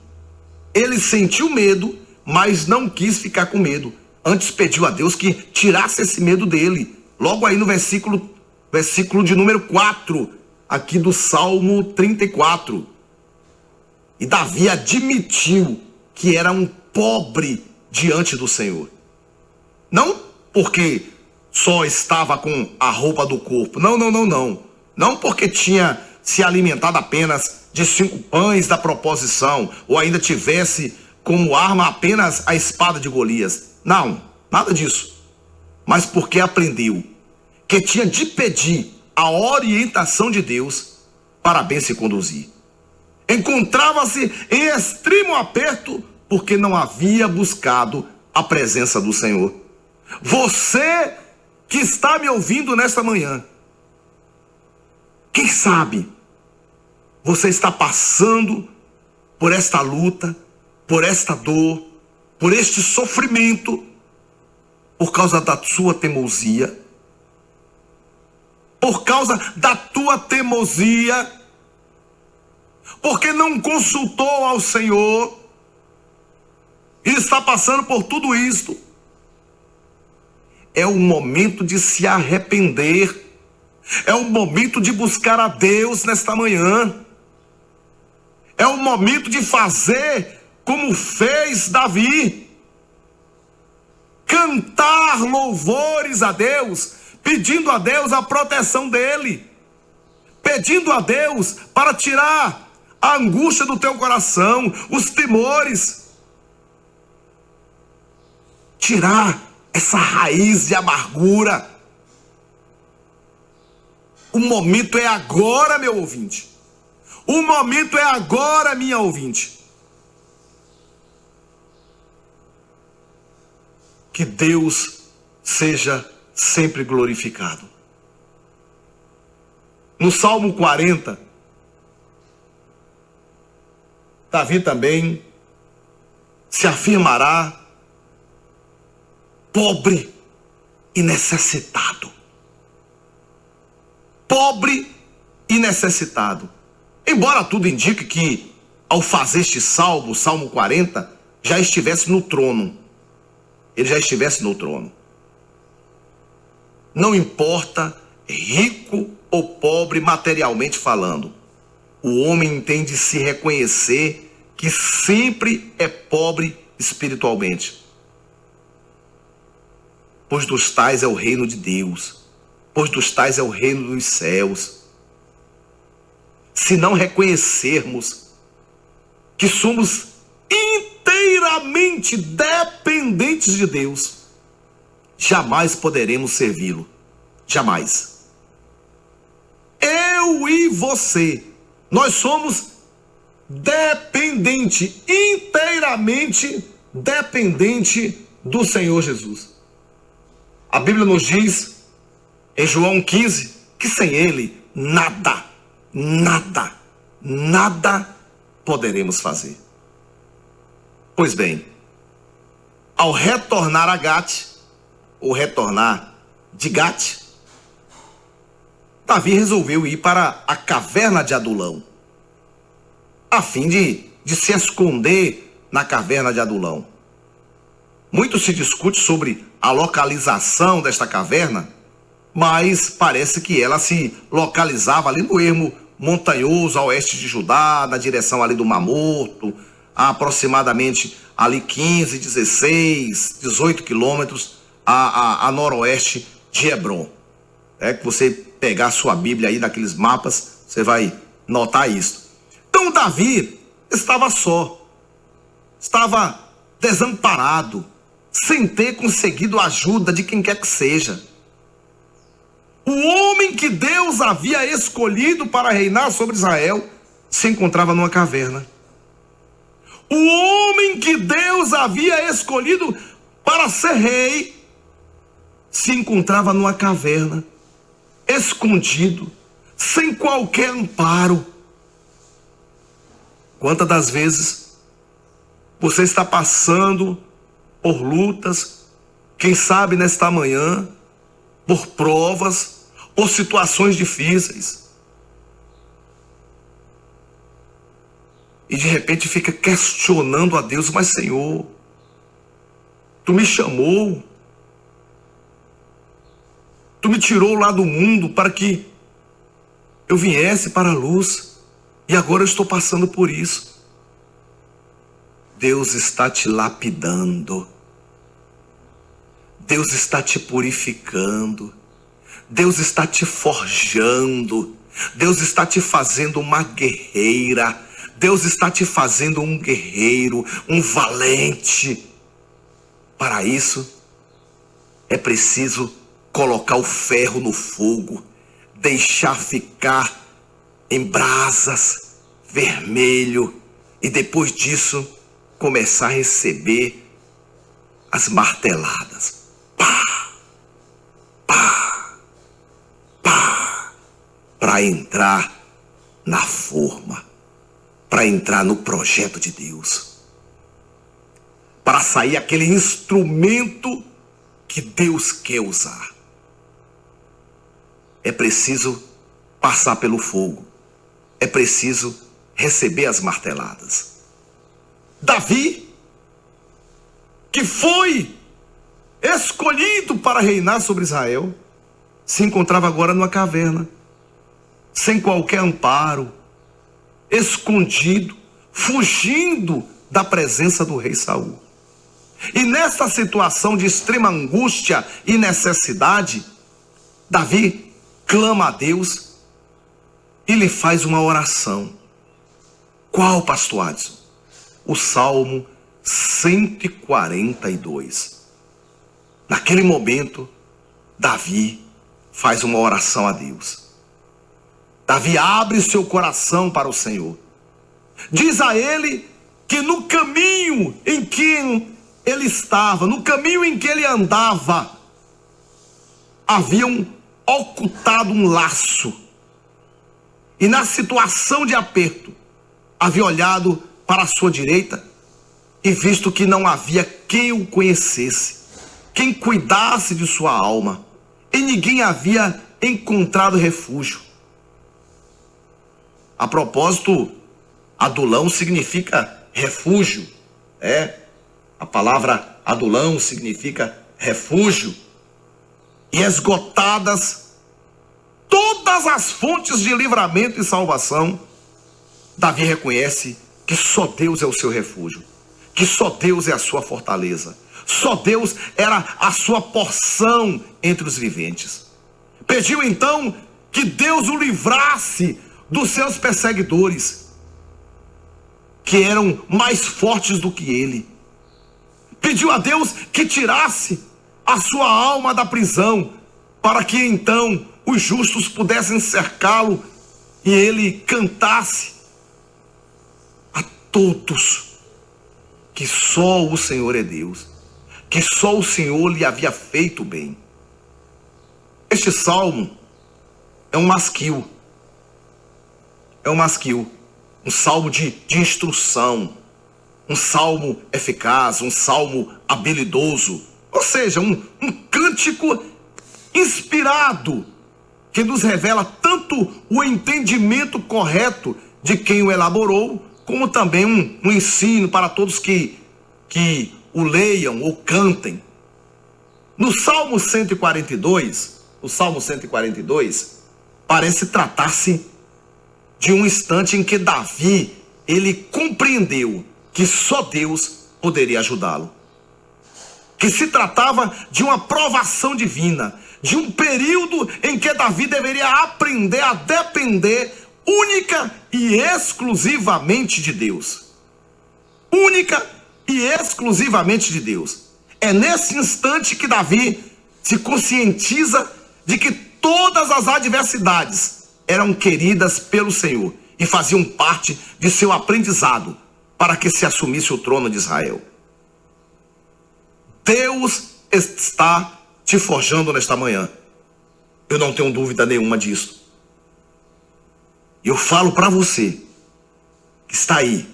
Ele sentiu medo, mas não quis ficar com medo. Antes pediu a Deus que tirasse esse medo dele. Logo aí no versículo de número 4, aqui do Salmo 34. E Davi admitiu que era um pobre diante do Senhor. Não porque só estava com a roupa do corpo. Não. Não porque tinha se alimentado apenas de 5 pães da proposição, ou ainda tivesse como arma apenas a espada de Golias. Não, nada disso. Mas porque aprendeu que tinha de pedir a orientação de Deus para bem se conduzir. Encontrava-se em extremo aperto porque não havia buscado a presença do Senhor. Você que está me ouvindo nesta manhã, quem sabe você está passando por esta luta, por esta dor, por este sofrimento, por causa da sua teimosia, por causa da tua teimosia, porque não consultou ao Senhor e está passando por tudo isto. É o momento de se arrepender, é o momento de buscar a Deus nesta manhã, é o momento de fazer como fez Davi, cantar louvores a Deus, pedindo a Deus a proteção dele, pedindo a Deus para tirar a angústia do teu coração, os temores, tirar essa raiz de amargura. O momento é agora, meu ouvinte. O momento é agora, minha ouvinte. Que Deus seja sempre glorificado. No Salmo 40, Davi também se afirmará pobre e necessitado. Pobre e necessitado. Embora tudo indique que, ao fazer este salmo, o Salmo 40, já estivesse no trono. Ele já estivesse no trono. Não importa, rico ou pobre materialmente falando, o homem tem de se reconhecer que sempre é pobre espiritualmente. Pois dos tais é o reino de Deus, pois dos tais é o reino dos céus. Se não reconhecermos que somos inteiramente dependentes de Deus, jamais poderemos servi-lo. Jamais. Eu e você, nós somos dependente, inteiramente dependente do Senhor Jesus. A Bíblia nos diz, em João 15, que sem Ele, nada poderemos fazer. Pois bem, ao retornar a Gate, ou retornar de Gate, Davi resolveu ir para a caverna de Adulão, a fim de se esconder na caverna de Adulão. Muito se discute sobre a localização desta caverna, mas parece que ela se localizava ali no ermo montanhoso a oeste de Judá, na direção ali do Mar Morto, a aproximadamente ali 15, 16, 18 quilômetros a noroeste de Hebron. É que você pegar a sua Bíblia aí naqueles mapas, você vai notar isso. Então Davi estava só, estava desamparado, sem ter conseguido a ajuda de quem quer que seja. O homem que Deus havia escolhido para reinar sobre Israel se encontrava numa caverna. O homem que Deus havia escolhido para ser rei se encontrava numa caverna, escondido, sem qualquer amparo. Quantas das vezes você está passando por lutas, quem sabe nesta manhã, por provas, por situações difíceis, e de repente fica questionando a Deus: mas Senhor, Tu me chamou, Tu me tirou lá do mundo para que eu viesse para a luz, e agora eu estou passando por isso. Deus está te lapidando, Deus está te purificando, Deus está te forjando, Deus está te fazendo uma guerreira, Deus está te fazendo um guerreiro, um valente. Para isso, é preciso colocar o ferro no fogo, deixar ficar em brasas, vermelho, e depois disso, começar a receber as marteladas. Pá, pá, pá, para entrar na forma, para entrar no projeto de Deus, para sair aquele instrumento que Deus quer usar. É preciso passar pelo fogo, é preciso receber as marteladas. Davi, que foi escolhido para reinar sobre Israel, se encontrava agora numa caverna, sem qualquer amparo, escondido, fugindo da presença do rei Saul. E nessa situação de extrema angústia e necessidade, Davi clama a Deus e lhe faz uma oração. Qual, pastor Adson? O Salmo 142. Naquele momento, Davi faz uma oração a Deus. Davi abre seu coração para o Senhor. Diz a ele que no caminho em que ele estava, no caminho em que ele andava, haviam ocultado um laço. E na situação de aperto, havia olhado para a sua direita e visto que não havia quem o conhecesse, quem cuidasse de sua alma, e ninguém havia encontrado refúgio. A propósito, Adulão significa refúgio. A palavra Adulão significa refúgio. E esgotadas todas as fontes de livramento e salvação, Davi reconhece que só Deus é o seu refúgio, que só Deus é a sua fortaleza, só Deus era a sua porção entre os viventes. Pediu então que Deus o livrasse dos seus perseguidores, que eram mais fortes do que ele. Pediu a Deus que tirasse a sua alma da prisão, para que então os justos pudessem cercá-lo e ele cantasse a todos que só o Senhor é Deus, que só o Senhor lhe havia feito bem. Este salmo é um masquil. Um salmo de instrução, um salmo eficaz, um salmo habilidoso, ou seja, um cântico inspirado, que nos revela tanto o entendimento correto de quem o elaborou, como também um ensino para todos que o leiam ou cantem. No Salmo 142, parece tratar-se de um instante em que Davi, ele compreendeu que só Deus poderia ajudá-lo. Que se tratava de uma provação divina, de um período em que Davi deveria aprender a depender única e exclusivamente de Deus. Única e exclusivamente de Deus. É nesse instante que Davi se conscientiza de que todas as adversidades eram queridas pelo Senhor e faziam parte de seu aprendizado para que se assumisse o trono de Israel. Deus está te forjando nesta manhã. Eu não tenho dúvida nenhuma disso. E eu falo para você que está aí,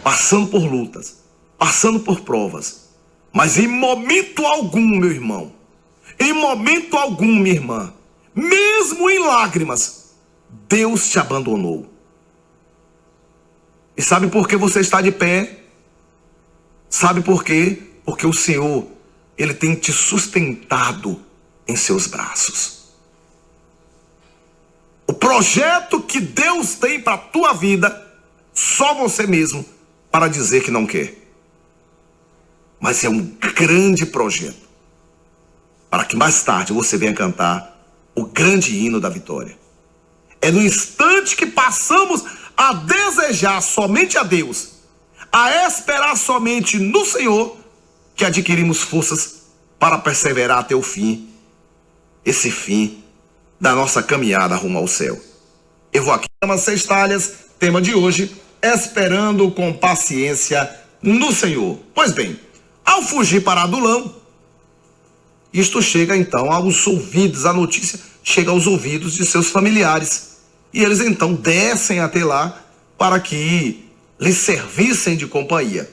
passando por lutas, passando por provas, mas em momento algum, meu irmão, em momento algum, minha irmã, mesmo em lágrimas, Deus te abandonou. E sabe por que você está de pé? Sabe por quê? Porque o Senhor, Ele tem te sustentado em seus braços. O projeto que Deus tem para a tua vida, só você mesmo para dizer que não quer. Mas é um grande projeto, para que mais tarde você venha cantar o grande hino da vitória. É no instante que passamos a desejar somente a Deus, a esperar somente no Senhor, que adquirimos forças para perseverar até o fim, esse fim da nossa caminhada rumo ao céu. Eu vou aqui, tema 6 talhas, tema de hoje, esperando com paciência no Senhor. Pois bem, ao fugir para Adulão, isto chega então aos ouvidos, a notícia chega aos ouvidos de seus familiares. E eles então descem até lá para que lhe servissem de companhia.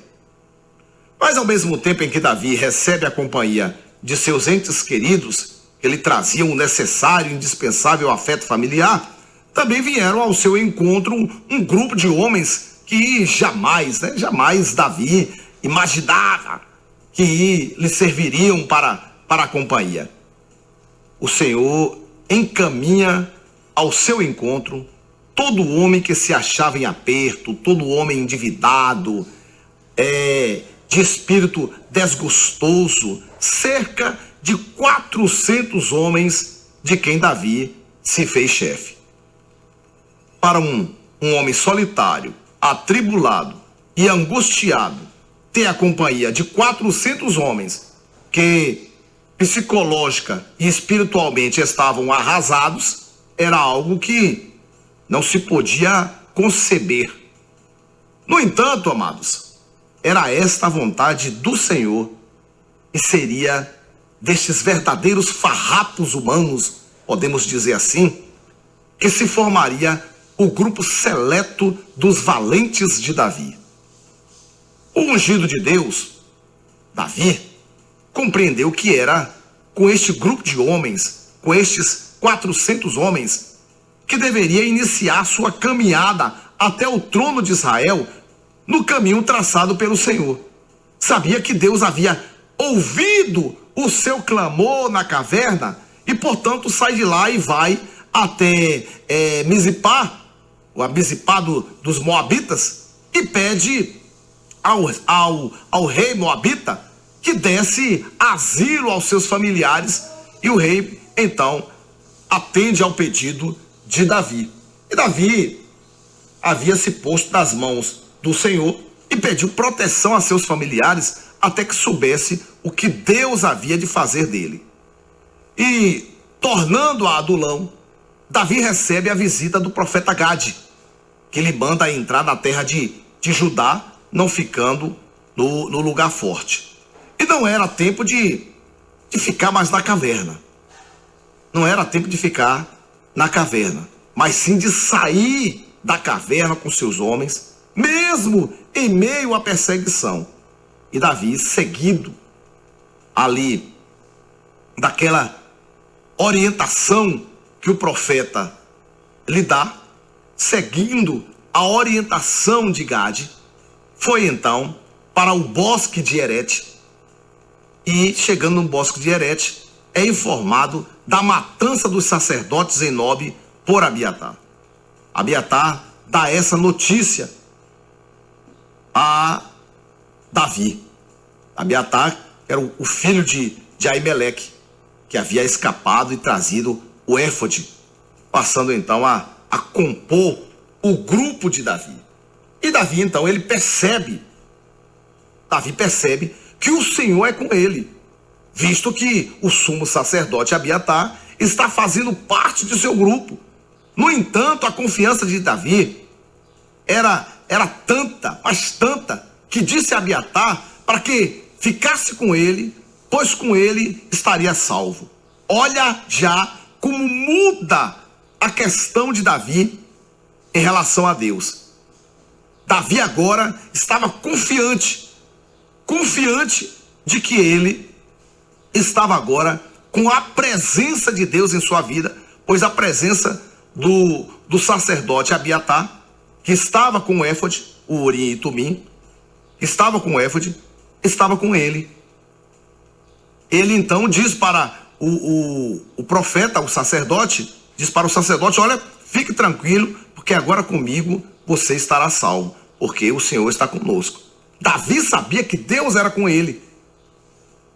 Mas ao mesmo tempo em que Davi recebe a companhia de seus entes queridos, que lhe traziam o necessário e indispensável afeto familiar, também vieram ao seu encontro um grupo de homens que jamais Davi imaginava que lhe serviriam para a companhia. O Senhor encaminha ao seu encontro todo homem que se achava em aperto, todo homem endividado, de espírito desgostoso, cerca de 400 homens de quem Davi se fez chefe. Para um homem solitário, atribulado e angustiado, ter a companhia de 400 homens que psicológica e espiritualmente estavam arrasados, era algo que não se podia conceber. No entanto, amados, era esta a vontade do Senhor, e seria destes verdadeiros farrapos humanos, podemos dizer assim, que se formaria o grupo seleto dos valentes de Davi. O ungido de Deus, Davi, compreendeu que era com este grupo de homens, com estes 400 homens, que deveria iniciar sua caminhada até o trono de Israel no caminho traçado pelo Senhor. Sabia que Deus havia ouvido o seu clamor na caverna e, portanto, sai de lá e vai até Mizipá, o Mizipá dos Moabitas, e pede ao rei Moabita que desse asilo aos seus familiares, e o rei, então, atende ao pedido de Davi. E Davi havia se posto nas mãos do Senhor e pediu proteção a seus familiares até que soubesse o que Deus havia de fazer dele. E, tornando a adulão, Davi recebe a visita do profeta Gade, que lhe manda entrar na terra de Judá, não ficando no lugar forte. E não era tempo de ficar mais na caverna. Não era tempo de ficar na caverna, mas sim de sair da caverna com seus homens, mesmo em meio à perseguição. E Davi, seguido ali daquela orientação que o profeta lhe dá, seguindo a orientação de Gade, foi então para o bosque de Herete. E chegando no bosque de Herete, é informado da matança dos sacerdotes em Nobe por Abiatar. Abiatar dá essa notícia a Davi. Abiatar era o filho de Aimeleque, que havia escapado e trazido o éfode, passando então a compor o grupo de Davi. E Davi então, Davi percebe que o Senhor é com ele, visto que o sumo sacerdote Abiatar está fazendo parte de seu grupo. No entanto, a confiança de Davi era tanta, mas tanta, que disse a Abiatar para que ficasse com ele, pois com ele estaria salvo. Olha já como muda a questão de Davi em relação a Deus. Davi agora estava confiante de que ele estava agora com a presença de Deus em sua vida, pois a presença do sacerdote Abiatar, que estava com o éfode, o Urim e Tumim, estava com o éfode, estava com ele. Ele então diz para o profeta, o sacerdote, diz para o sacerdote: olha, fique tranquilo, porque agora comigo você estará salvo, porque o Senhor está conosco. Davi sabia que Deus era com ele,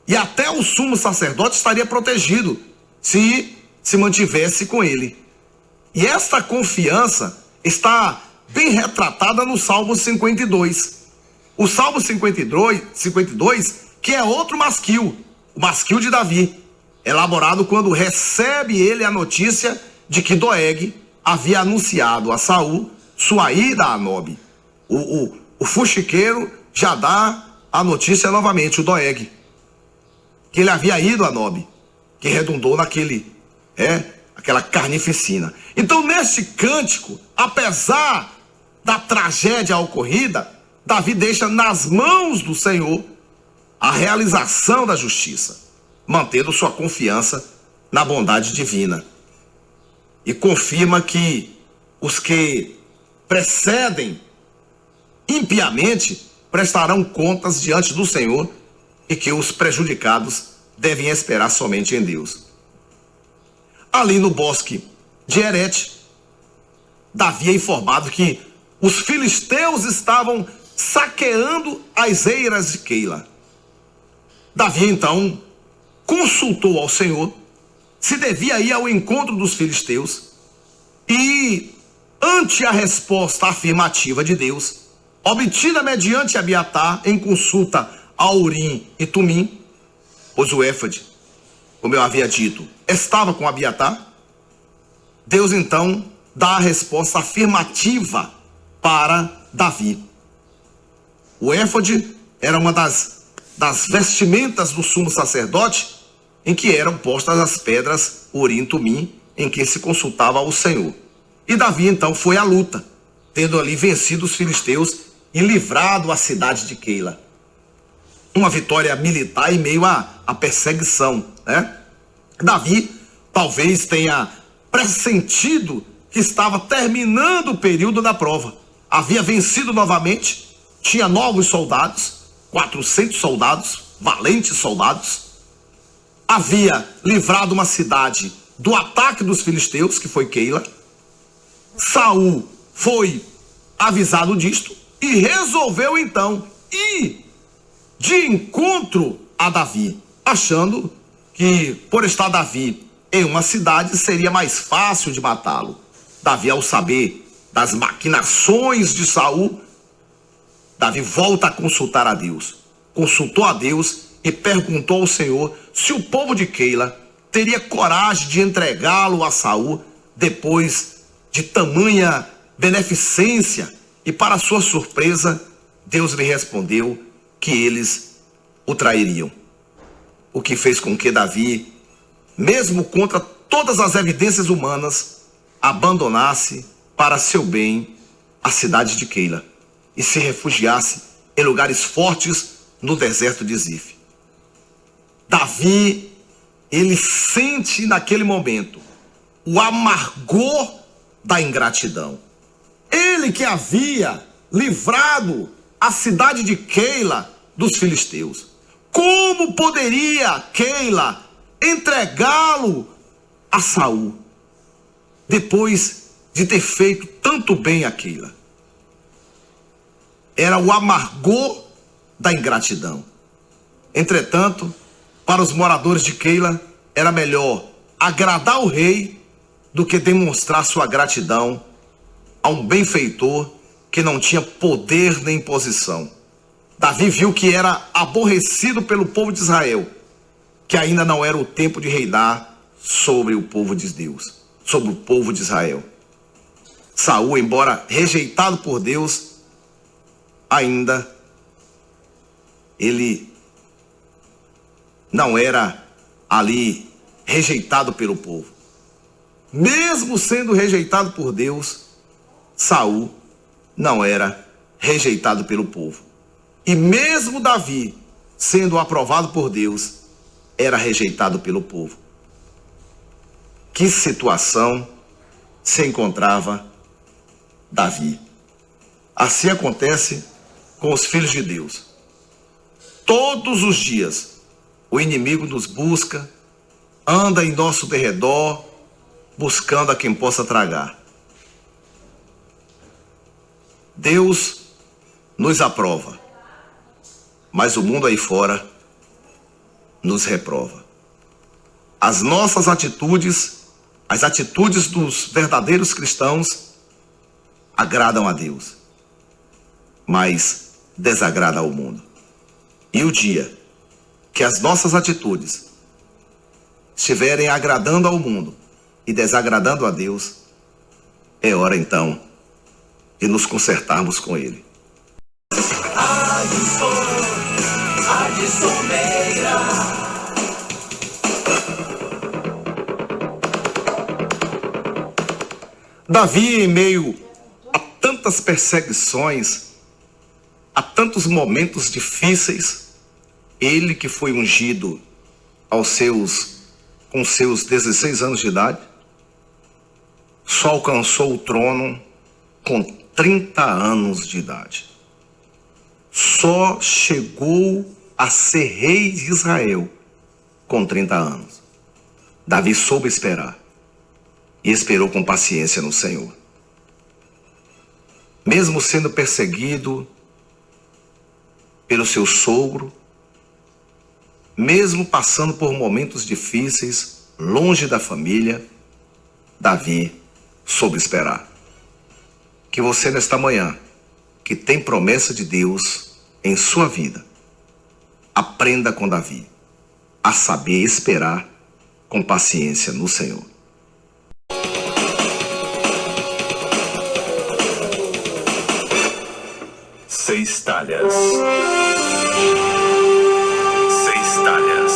e até o sumo sacerdote estaria protegido se mantivesse com ele. E esta confiança está bem retratada no Salmo 52. O Salmo 52, que é outro masquil, o masquil de Davi, elaborado quando recebe ele a notícia de que Doeg havia anunciado a Saul sua ida a Nobe. O fuxiqueiro já dá a notícia novamente, o Doeg, que ele havia ido a Nobe, que redundou aquela carnificina. Então, neste cântico, apesar da tragédia ocorrida, Davi deixa nas mãos do Senhor a realização da justiça, mantendo sua confiança na bondade divina. E confirma que os que precedem impiamente prestarão contas diante do Senhor, e que os prejudicados devem esperar somente em Deus. Ali no bosque de Herete, Davi é informado que os filisteus estavam saqueando as eiras de Keila. Davi então consultou ao Senhor se devia ir ao encontro dos filisteus, e ante a resposta afirmativa de Deus, obtida mediante Abiatar em consulta a Urim e Tumim, pois o éfode, como eu havia dito, estava com Abiatar, Deus então dá a resposta afirmativa para Davi. O éfode era uma das vestimentas do sumo sacerdote, em que eram postas as pedras Urim e Tumim, em que se consultava ao Senhor. E Davi então foi à luta, tendo ali vencido os filisteus e livrado a cidade de Keila. Uma vitória militar em meio à perseguição, né? Davi talvez tenha pressentido que estava terminando o período da prova. Havia vencido novamente, tinha novos soldados, 400 soldados, valentes soldados. Havia livrado uma cidade do ataque dos filisteus, que foi Keila. Saul foi avisado disto e resolveu então ir de encontro a Davi, achando que por estar Davi em uma cidade seria mais fácil de matá-lo. Davi, ao saber das maquinações de Saul, Davi volta a consultar a Deus. Consultou a Deus e perguntou ao Senhor se o povo de Keila teria coragem de entregá-lo a Saul depois de tamanha beneficência. E para sua surpresa, Deus lhe respondeu que eles o trairiam. O que fez com que Davi, mesmo contra todas as evidências humanas, abandonasse para seu bem a cidade de Keila e se refugiasse em lugares fortes no deserto de Zif. Davi, ele sente naquele momento o amargor da ingratidão. Ele que havia livrado a cidade de Keila dos filisteus. Como poderia Keila entregá-lo a Saul depois de ter feito tanto bem a Keila? Era o amargor da ingratidão. Entretanto, para os moradores de Keila, era melhor agradar o rei do que demonstrar sua gratidão a um benfeitor que não tinha poder nem posição. Davi viu que era aborrecido pelo povo de Israel, que ainda não era o tempo de reinar sobre o povo de Deus, sobre o povo de Israel. Saul, embora rejeitado por Deus, ainda ele não era ali rejeitado pelo povo. Mesmo sendo rejeitado por Deus, Saul não era rejeitado pelo povo. E mesmo Davi, sendo aprovado por Deus, era rejeitado pelo povo. Que situação se encontrava Davi? Assim acontece com os filhos de Deus. Todos os dias, o inimigo nos busca, anda em nosso derredor, buscando a quem possa tragar. Deus nos aprova, mas o mundo aí fora nos reprova. As nossas atitudes, as atitudes dos verdadeiros cristãos, agradam a Deus, mas desagradam ao mundo. E o dia que as nossas atitudes estiverem agradando ao mundo e desagradando a Deus, é hora então de nos consertarmos com Ele. Adson Meira. Davi, em meio a tantas perseguições, a tantos momentos difíceis, ele que foi ungido com seus 16 anos de idade, só alcançou o trono com 30 anos de idade. Só chegou a ser rei de Israel com 30 anos. Davi soube esperar e esperou com paciência no Senhor. Mesmo sendo perseguido pelo seu sogro, mesmo passando por momentos difíceis, longe da família, Davi soube esperar. Que você nesta manhã, que tem promessa de Deus em sua vida, aprenda com Davi a saber esperar com paciência no Senhor. 6 talhas. 6 talhas.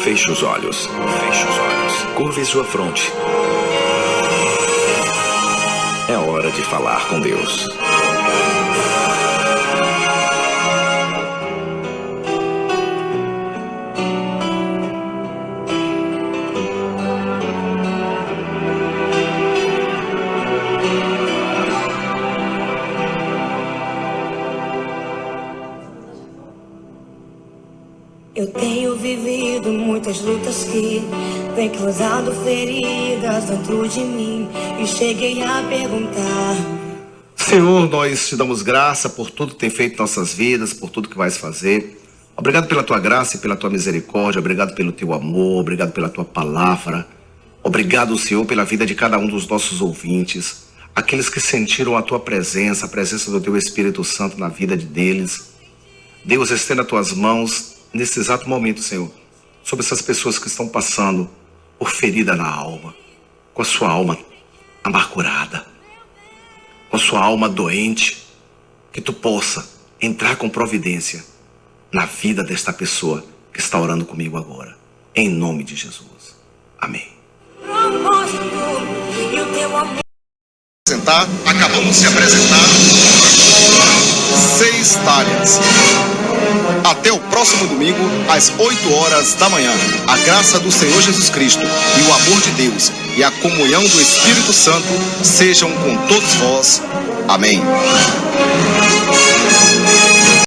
Feche os olhos. Feche os olhos. Curve sua fronte. É hora de falar com Deus. Eu tenho vivido muitas lutas que têm causado feridas dentro de mim e cheguei a perguntar: Senhor, nós te damos graça por tudo que tem feito em nossas vidas, por tudo que vais fazer. Obrigado pela tua graça e pela tua misericórdia, obrigado pelo teu amor, obrigado pela tua palavra. Obrigado, Senhor, pela vida de cada um dos nossos ouvintes, aqueles que sentiram a tua presença, a presença do teu Espírito Santo na vida deles. Deus, estenda as tuas mãos nesse exato momento, Senhor, sobre essas pessoas que estão passando por ferida na alma, com a sua alma amargurada, com a sua alma doente, que tu possa entrar com providência na vida desta pessoa que está orando comigo agora, em nome de Jesus. Amém. Acabamos de apresentar 6 talhas. Até o próximo domingo, às 8 horas da manhã. A graça do Senhor Jesus Cristo e o amor de Deus e a comunhão do Espírito Santo sejam com todos vós. Amém.